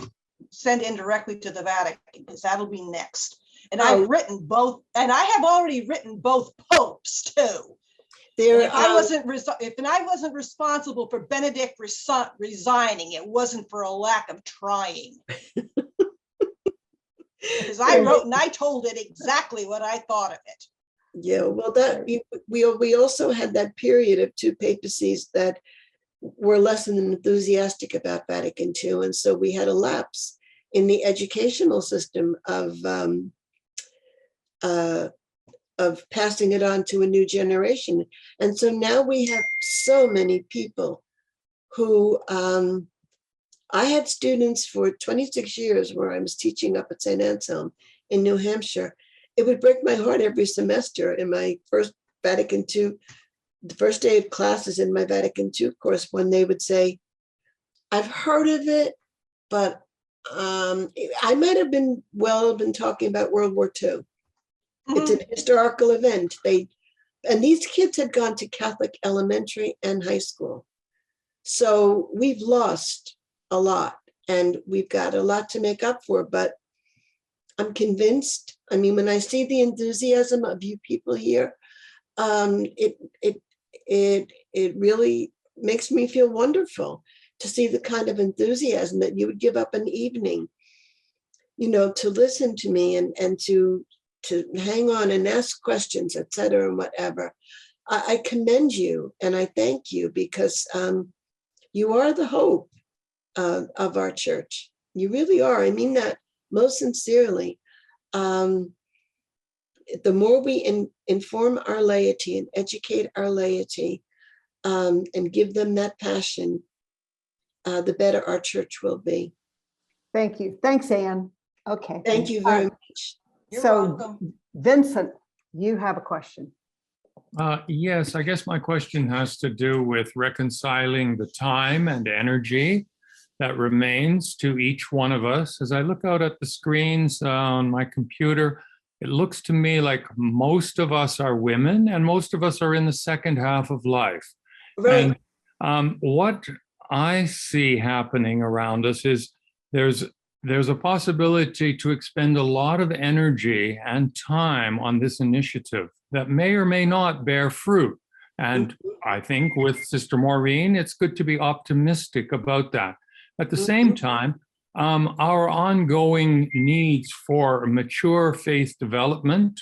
send in directly to the Vatican? Because that'll be next. And I've written both, and I have already written both popes too. If I wasn't responsible for Benedict resigning, it wasn't for a lack of trying. Because I wrote and I told it exactly what I thought of it. Yeah, well, we also had that period of two papacies that were less than enthusiastic about Vatican II, and so we had a lapse in the educational system of passing it on to a new generation. And so now we have so many people who, I had students for 26 years where I was teaching up at St. Anselm in New Hampshire. It would break my heart every semester in my first Vatican II, the first day of classes in my Vatican II course, when they would say, I've heard of it, but I might have been talking about World War II. It's an historical event. And these kids had gone to Catholic elementary and high school. So we've lost a lot and we've got a lot to make up for, but I'm convinced. I mean, when I see the enthusiasm of you people here, it really makes me feel wonderful to see the kind of enthusiasm that you would give up an evening, to listen to me and to hang on and ask questions, et cetera, and whatever. I commend you and I thank you because you are the hope of our church. You really are. I mean that most sincerely. The more we inform our laity and educate our laity and give them that passion, the better our church will be. Thank you. Thanks, Anne. Okay. Thank you very much. You're So, welcome. Vincent, you have a question. Yes, I guess my question has to do with reconciling the time and energy that remains to each one of us. As I look out at the screens on my computer, it looks to me like most of us are women and most of us are in the second half of life. Right. And what I see happening around us is there's a possibility to expend a lot of energy and time on this initiative that may or may not bear fruit. And I think with Sister Maureen, it's good to be optimistic about that. At the same time, our ongoing needs for mature faith development,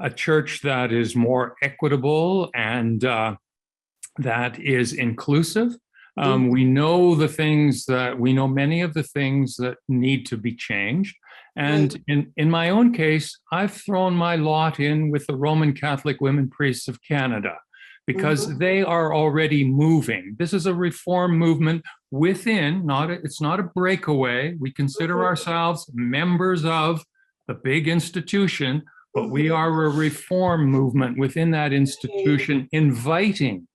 a church that is more equitable and that is inclusive. We know many of the things that need to be changed. And in my own case, I've thrown my lot in with the Roman Catholic Women Priests of Canada because they are already moving. This is a reform movement within, it's not a breakaway. We consider ourselves members of the big institution, but we are a reform movement within that institution, inviting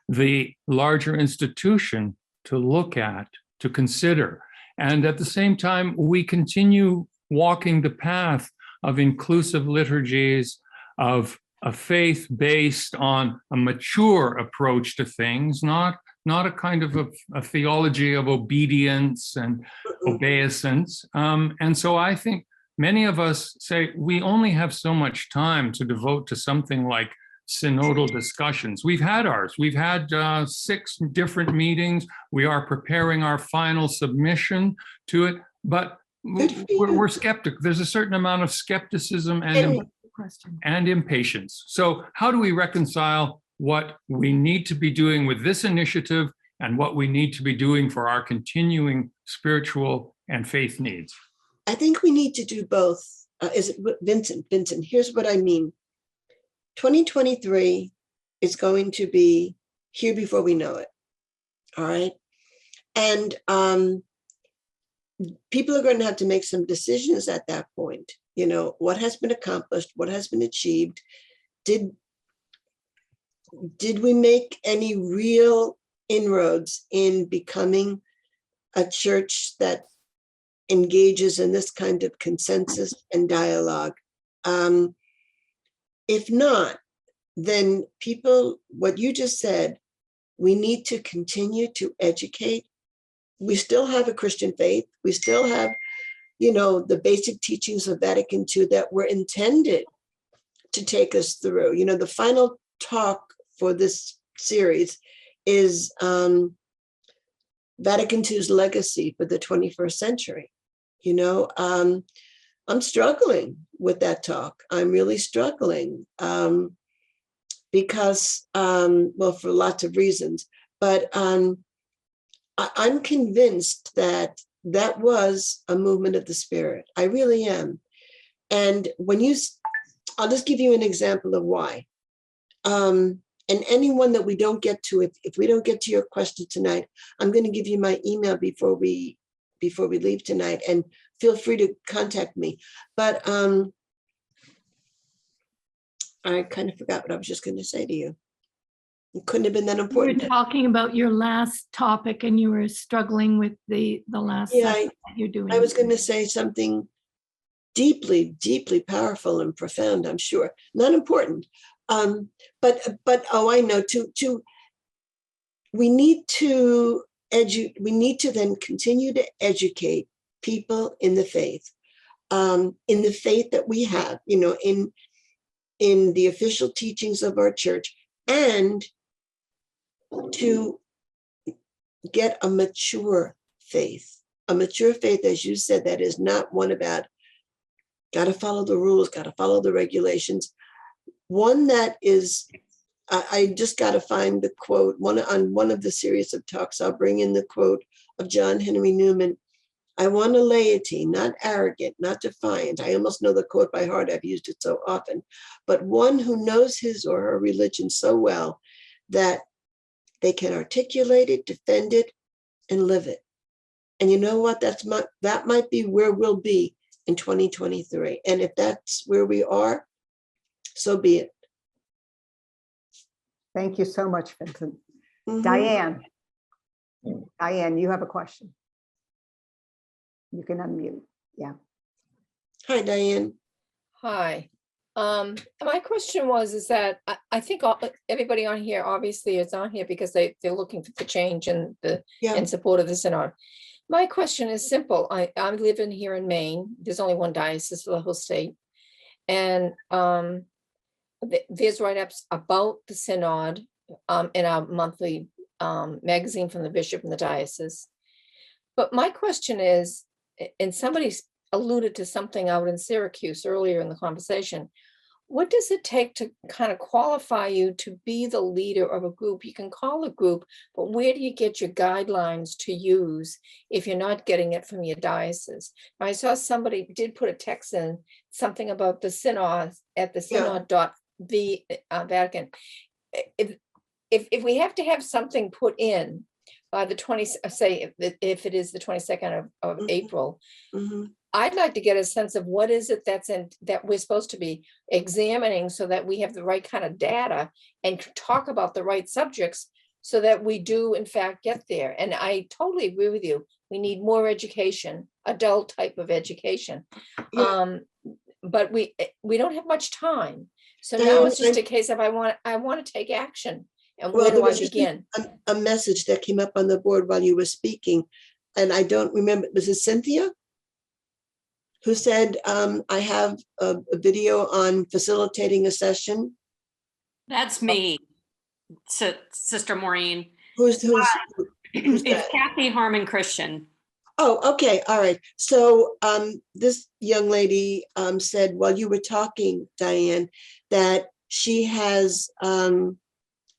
the larger institution to look at, to consider. And at the same time, we continue walking the path of inclusive liturgies, of a faith based on a mature approach to things, not a kind of a theology of obedience and obeisance. And so I think many of us say we only have so much time to devote to something like synodal discussions. We've had ours. We've had 6 different meetings. We are preparing our final submission to it, but we're skeptical. There's a certain amount of skepticism and impatience. So how do we reconcile what we need to be doing with this initiative and what we need to be doing for our continuing spiritual and faith needs? I think we need to do both. Vincent, here's what I mean. 2023 is going to be here before we know it. All right. And people are going to have to make some decisions at that point. What has been accomplished, what has been achieved. Did we make any real inroads in becoming a church that engages in this kind of consensus and dialogue? If not, then what you just said, we need to continue to educate. We still have a Christian faith. We still have, the basic teachings of Vatican II that were intended to take us through. The final talk for this series is Vatican II's legacy for the 21st century. I'm struggling with that talk. I'm really struggling because, for lots of reasons, but I'm convinced that was a movement of the Spirit. I really am. And I'll just give you an example of why. And anyone that we don't get to, if we don't get to your question tonight, I'm going to give you my email before we leave tonight, and feel free to contact me. But I kind of forgot what I was just going to say to you. It couldn't have been that important. You were talking about your last topic and you were struggling with the last session that you're doing. I was going to say something deeply, deeply powerful and profound, I'm sure. Not important. But I know we need to then continue to educate people in the faith. in the faith that we have, in the official teachings of our church, and to get a mature faith, as you said, that is not one about got to follow the rules, got to follow the regulations. One that is, I just got to find the quote, on one of the series of talks, I'll bring in the quote of John Henry Newman. I want a laity, not arrogant, not defiant. I almost know the quote by heart. I've used it so often, but one who knows his or her religion so well that they can articulate it, defend it, and live it. And you know what? That might be where we'll be in 2023. And if that's where we are, so be it. Thank you so much, Vincent. Mhm. Diane, you have a question. You can unmute. Yeah. Hi, Diane. Hi. My question is that I think everybody on here obviously is on here because they're looking for the change and in support of the synod. My question is simple. I'm living here in Maine. There's only one diocese for the whole state. And there's write-ups about the synod in our monthly magazine from the bishop and the diocese. But my question is, and somebody alluded to something out in Syracuse earlier in the conversation, what does it take to kind of qualify you to be the leader of a group? You can call a group, but where do you get your guidelines to use if you're not getting it from your diocese? I saw somebody did put a text in, something about the synod at the synod.Vatican. If we have to have something put in by the 20, say if it is the 22nd of April, I'd like to get a sense of what is it that we're supposed to be examining so that we have the right kind of data and talk about the right subjects so that we do in fact get there. And I totally agree with you. We need more education, adult type of education. But we don't have much time. So now it's just a case of I want to take action. And where do I begin? A message that came up on the board while you were speaking, and I don't remember, was it Cynthia who said, I have a video on facilitating a session? That's me, Sister Maureen. Who's It's that? Kathy Harmon Christian. Oh, okay. All right. So this young lady said while you were talking, Diane, that she has,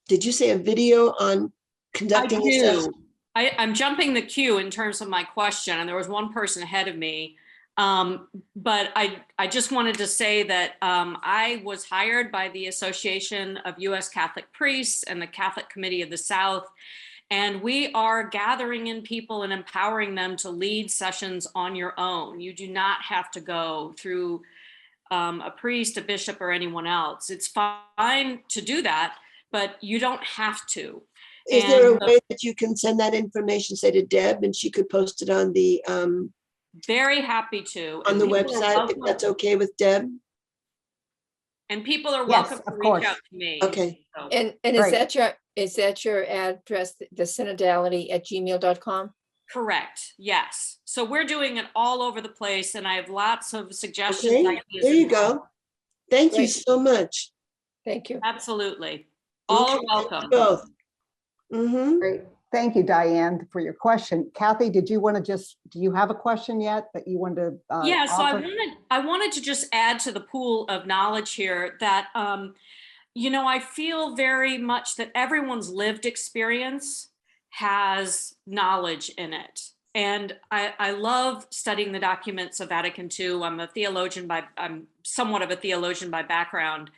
did you say a video on conducting a session? I'm jumping the queue in terms of my question, and there was one person ahead of me. But I just wanted to say that I was hired by the Association of U.S. Catholic Priests and the Catholic Committee of the South, and we are gathering in people and empowering them to lead sessions on your own. You do not have to go through a priest, a bishop, or anyone else. It's fine to do that, but you don't have to. Is there a way that you can send that information, say, to Deb, and she could post it on the very happy to on the website, if that's okay with Deb? And people are welcome to reach out to me. Okay. So. And is that your address, the synodality@gmail.com? Correct. Yes. So we're doing it all over the place, and I have lots of suggestions. Okay. There you go. Thank you so much. Thank you. Absolutely. All are welcome. Both. Great. Thank you, Diane, for your question. Kathy, do you have a question yet that you wanted to yeah, so offer? I wanted to just add to the pool of knowledge here that, I feel very much that everyone's lived experience has knowledge in it. And I love studying the documents of Vatican II. I'm somewhat of a theologian by background.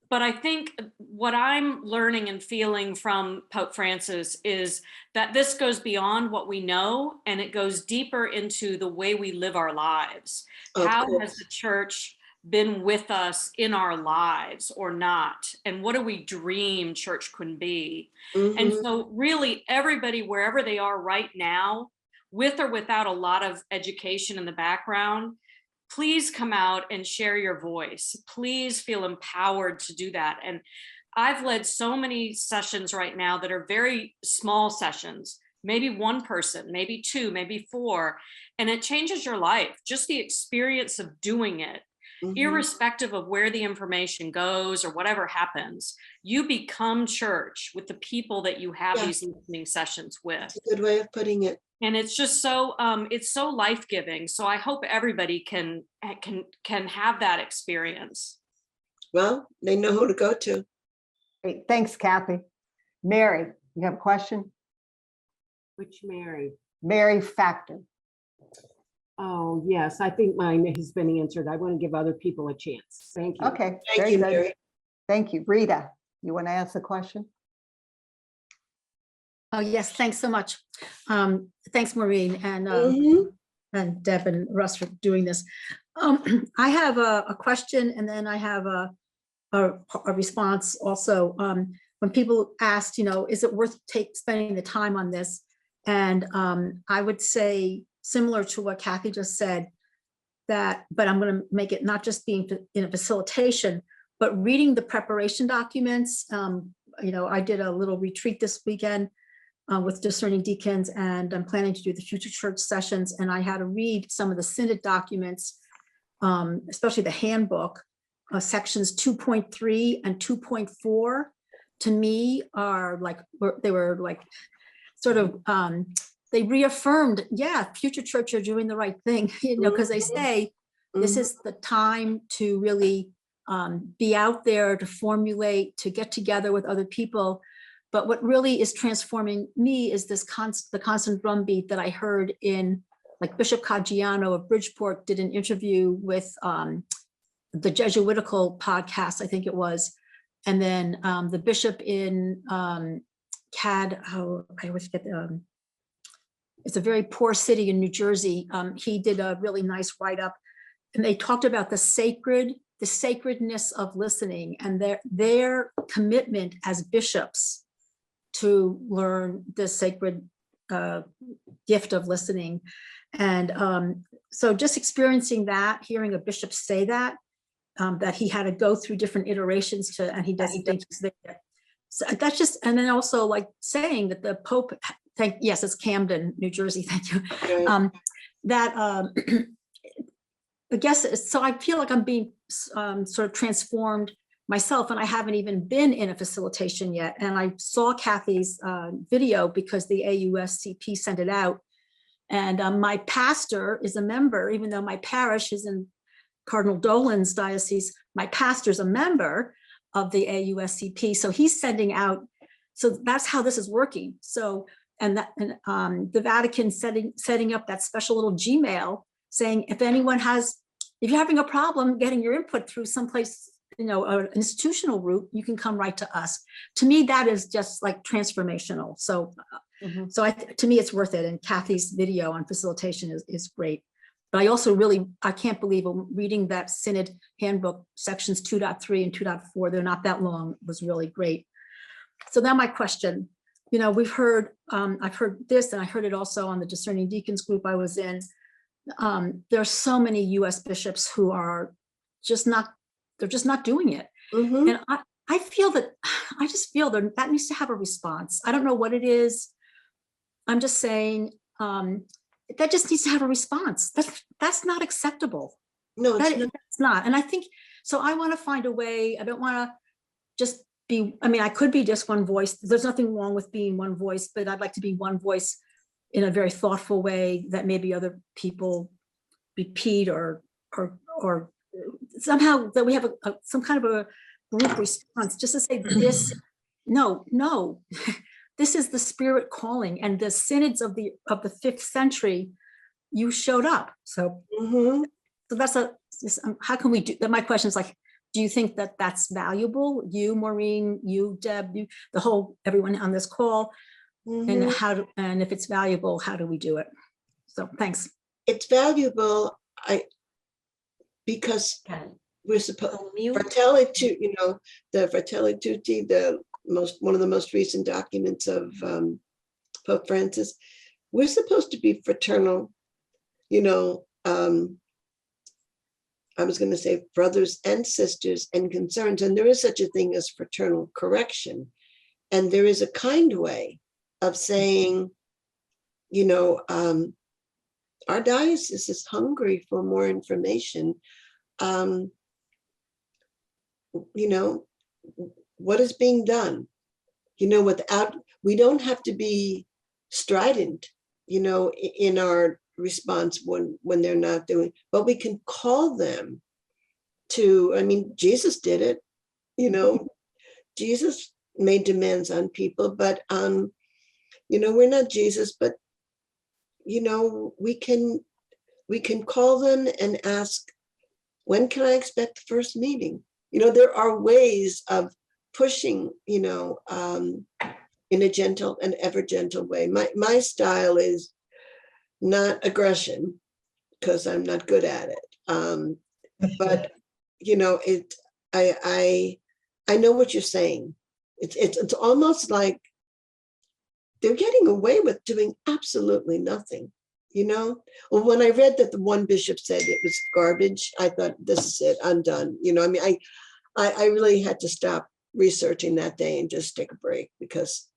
But I think what I'm learning and feeling from Pope Francis is that this goes beyond what we know, and it goes deeper into the way we live our lives. How has the church been with us in our lives or not? And what do we dream church can be? And so really everybody, wherever they are right now, with or without a lot of education in the background, please come out and share your voice. Please feel empowered to do that. And I've led so many sessions right now that are very small sessions, maybe one person, maybe two, maybe four, and it changes your life. Just the experience of doing it, irrespective of where the information goes or whatever happens, you become church with the people that you have these listening sessions with. That's a good way of putting it. And it's just so it's so life-giving. So I hope everybody can have that experience. Well, they know who to go to. Great. Thanks, Kathy. Mary, you have a question? Which Mary? Mary Factor. Oh, yes, I think mine has been answered. I want to give other people a chance. Thank you. Okay, Thank very you, good. Mary. Thank you. Rita, you want to ask a question? Oh, yes, thanks so much. Thanks, Maureen, and Deb and Russ for doing this. I have a question, and then I have a response also. When people asked, is it worth spending the time on this? And I would say, similar to what Kathy just said, but I'm going to make it not just being in a facilitation, but reading the preparation documents. I did a little retreat this weekend with discerning deacons, and I'm planning to do the FutureChurch sessions, and I had to read some of the Synod documents, especially the handbook, sections 2.3 and 2.4, to me are like, they were like sort of, they reaffirmed, FutureChurch are doing the right thing, because they say this is the time to really be out there, to formulate, to get together with other people. But what really is transforming me is this the constant drumbeat that I heard in, like, Bishop Caggiano of Bridgeport did an interview with the Jesuitical podcast, I think it was. And then the bishop in I always get, it's a very poor city in New Jersey. He did a really nice write-up, and they talked about the sacredness of listening and their commitment as bishops to learn the sacred gift of listening. And so just experiencing that, hearing a bishop say that he had to go through different iterations and he doesn't think it's there. So that's just, and then also like saying that the Pope, yes, it's Camden, New Jersey, thank you. I guess, so I feel like I'm being sort of transformed myself, and I haven't even been in a facilitation yet. And I saw Kathy's video because the AUSCP sent it out. And my pastor is a member, even though my parish is in Cardinal Dolan's diocese, my pastor's a member of the AUSCP. So he's sending out, so that's how this is working. So, and the Vatican setting up that special little Gmail saying, if you're having a problem getting your input through someplace, an institutional route, you can come right to us. To me, that is just like transformational. So, to me, it's worth it. And Kathy's video on facilitation is great. But I also I can't believe reading that Synod handbook, sections 2.3 and 2.4, they're not that long, was really great. So now my question, we've heard, I've heard this, and I heard it also on the Discerning Deacons group I was in. There are so many US bishops who are they're just not doing it. And I feel that, that needs to have a response. I don't know what it is. I'm just saying, that just needs to have a response. That's not acceptable. No, it's not. And I think, so I want to find a way. I don't want to just be, I could be just one voice. There's nothing wrong with being one voice, but I'd like to be one voice in a very thoughtful way that maybe other people repeat or somehow that we have some kind of a group response, just to say this, no, this is the Spirit calling, and the synods of the 5th century, you showed up. So, so that's how can we do that? My question is like, do you think that that's valuable? You, Maureen, you, Deb, everyone on this call, and and if it's valuable, how do we do it? So thanks. It's valuable, because we're supposed, Fratelli Tutti, the Fratelli Tutti, one of the most recent documents of Pope Francis, we're supposed to be fraternal, I was going to say brothers and sisters and concerns, and there is such a thing as fraternal correction. And there is a kind way of saying, our diocese is hungry for more information. What is being done? We don't have to be strident, in our response when they're not doing, but we can call them to, Jesus did it, Jesus made demands on people, but, we're not Jesus, but, we can call them and ask, when can I expect the first meeting? There are ways of pushing, in a gentle and ever gentle way. My style is not aggression, because I'm not good at it. But I know what you're saying. It's almost like they're getting away with doing absolutely nothing. Well, when I read that the one bishop said it was garbage, I thought, this is it, I'm done. I really had to stop researching that day and just take a break, because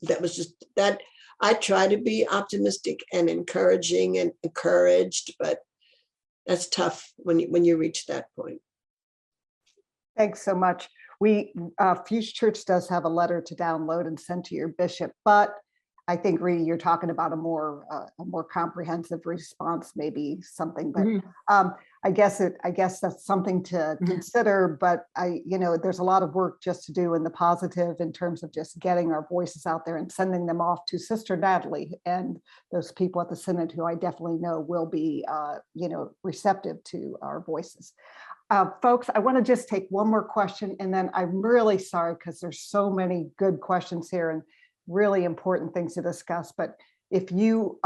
that was just that. I try to be optimistic and encouraging and encouraged, but that's tough when you reach that point. Thanks so much. FutureChurch does have a letter to download and send to your bishop, but I think, Rita, you're talking about a more comprehensive response, maybe something. But I guess that's something to consider. But there's a lot of work just to do in the positive, in terms of just getting our voices out there and sending them off to Sister Natalie and those people at the Synod who I definitely know will be receptive to our voices. Folks, I want to just take one more question, and then I'm really sorry because there's so many good questions here and really important things to discuss. But if you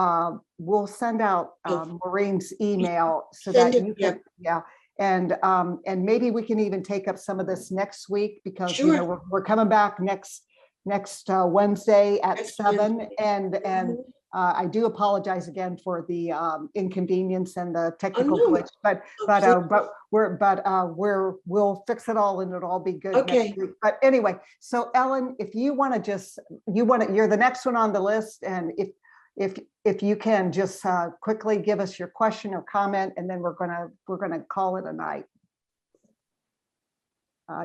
will send out Maureen's email so that you can, and maybe we can even take up some of this next week, because we're coming back next Wednesday at 7, and I do apologize again for the inconvenience and the technical glitch, but we'll fix it all and it'll all be good. Okay. Next week. But anyway, so Ellen, if you want to you're the next one on the list, and if you can just quickly give us your question or comment, and then we're gonna call it a night.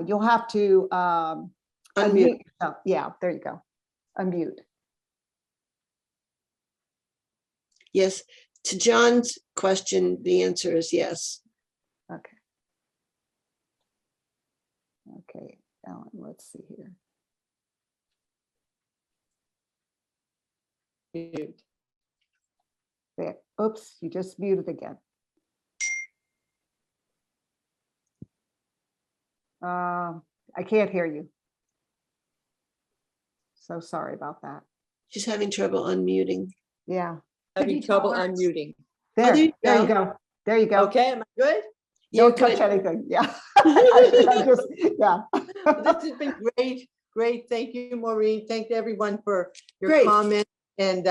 You'll have to unmute yourself. Yeah, there you go. Unmute. Yes, to John's question, the answer is yes. Okay. Okay, Ellen, let's see here. Mute. There. Oops, you just muted again. I can't hear you. So sorry about that. She's having trouble unmuting. Yeah. Having trouble unmuting. There you go. There you go. Okay, am I good? Don't touch anything. Yeah. This has been great. Thank you, Maureen. Thank everyone for your comment. And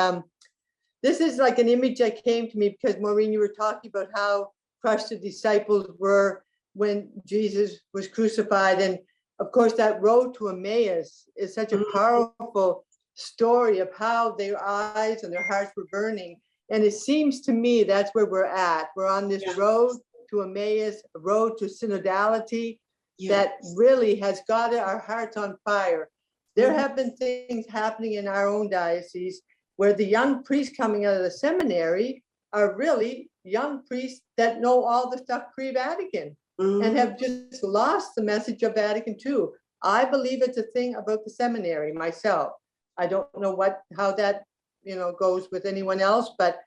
this is like an image that came to me because, Maureen, you were talking about how crushed the disciples were when Jesus was crucified. And of course, that road to Emmaus is such a powerful story of how their eyes and their hearts were burning. And it seems to me that's where we're at. We're on this road to Emmaus, a road to synodality that really has got our hearts on fire. There have been things happening in our own diocese where the young priests coming out of the seminary are really young priests that know all the stuff pre-Vatican and have just lost the message of Vatican II. I believe it's a thing about the seminary myself. I don't know how that goes with anyone else, but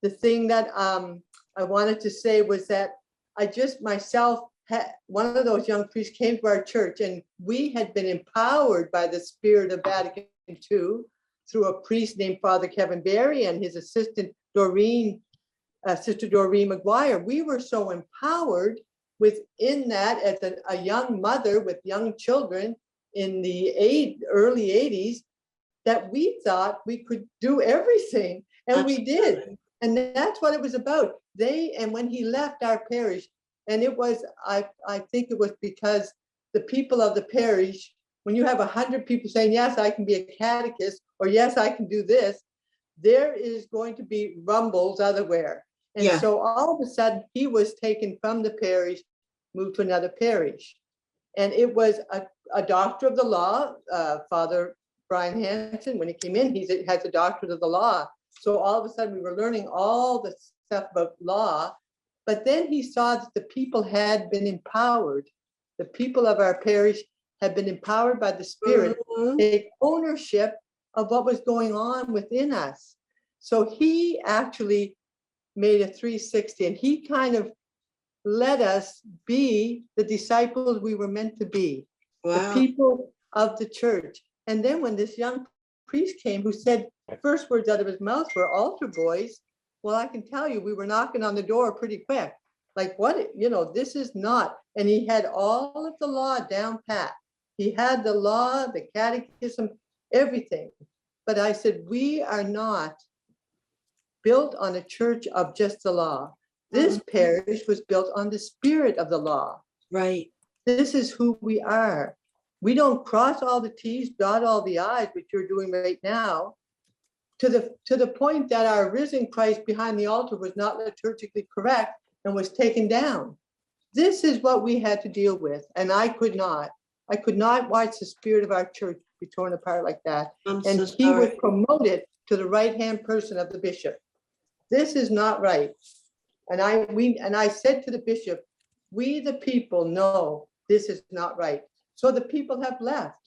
the thing that I wanted to say was that I just myself had one of those young priests came to our church, and we had been empowered by the spirit of Vatican II through a priest named Father Kevin Berry and his assistant Doreen, Sister Doreen McGuire. We were so empowered within that as a young mother with young children in the early 80s that we thought we could do everything, and we did. And that's what it was about. And when he left our parish, and it was, I think it was because the people of the parish, when you have 100 people saying, yes, I can be a catechist, or yes, I can do this, there is going to be rumbles otherwhere. And Yeah. so all of a sudden, he was taken from the parish, moved to another parish. And it was a doctor of the law, Father Brian Hansen. When he came in, he has a doctorate of the law. So all of a sudden, we were learning all the stuff about law. But then he saw that the people had been empowered. The people of our parish had been empowered by the Spirit to take ownership of what was going on within us. So he actually made a 360, and he kind of let us be the disciples we were meant to be, the people of the church. And then when this young priest came, who said the first words out of his mouth were altar boys, well, I can tell you, we were knocking on the door pretty quick. Like, what, this is not. And he had all of the law down pat. He had the law, the catechism, everything. But I said, we are not built on a church of just the law. This parish was built on the spirit of the law. Right. This is who we are. We don't cross all the T's, dot all the I's, which you're doing right now, to the point that our risen Christ behind the altar was not liturgically correct and was taken down. This is what we had to deal with. And I could not watch the spirit of our church be torn apart like that. And he was promoted to the right-hand person of the bishop. This is not right. And I said to the bishop, we the people know this is not right. So the people have left.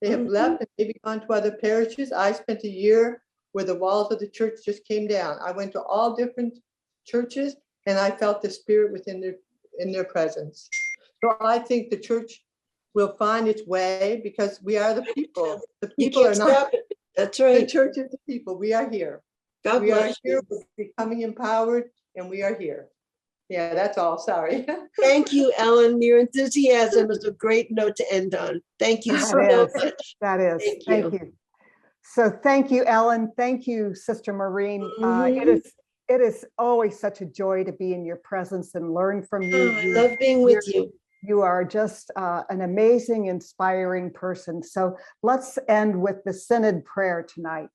They have left and maybe gone to other parishes. I spent a year where the walls of the church just came down. I went to all different churches and I felt the spirit within their presence. So I think the church will find its way because we are the people. The people are not. That's right. The church is the people. We are here. God we are bless here. you. We're becoming empowered and we are here. Yeah, that's all. Sorry. Thank you, Ellen. Your enthusiasm is a great note to end on. Thank you so much. That is. Thank you. So thank you, Ellen. Thank you, Sister Maureen. It is always such a joy to be in your presence and learn from you. I love being with you. You are just an amazing, inspiring person. So let's end with the Synod prayer tonight.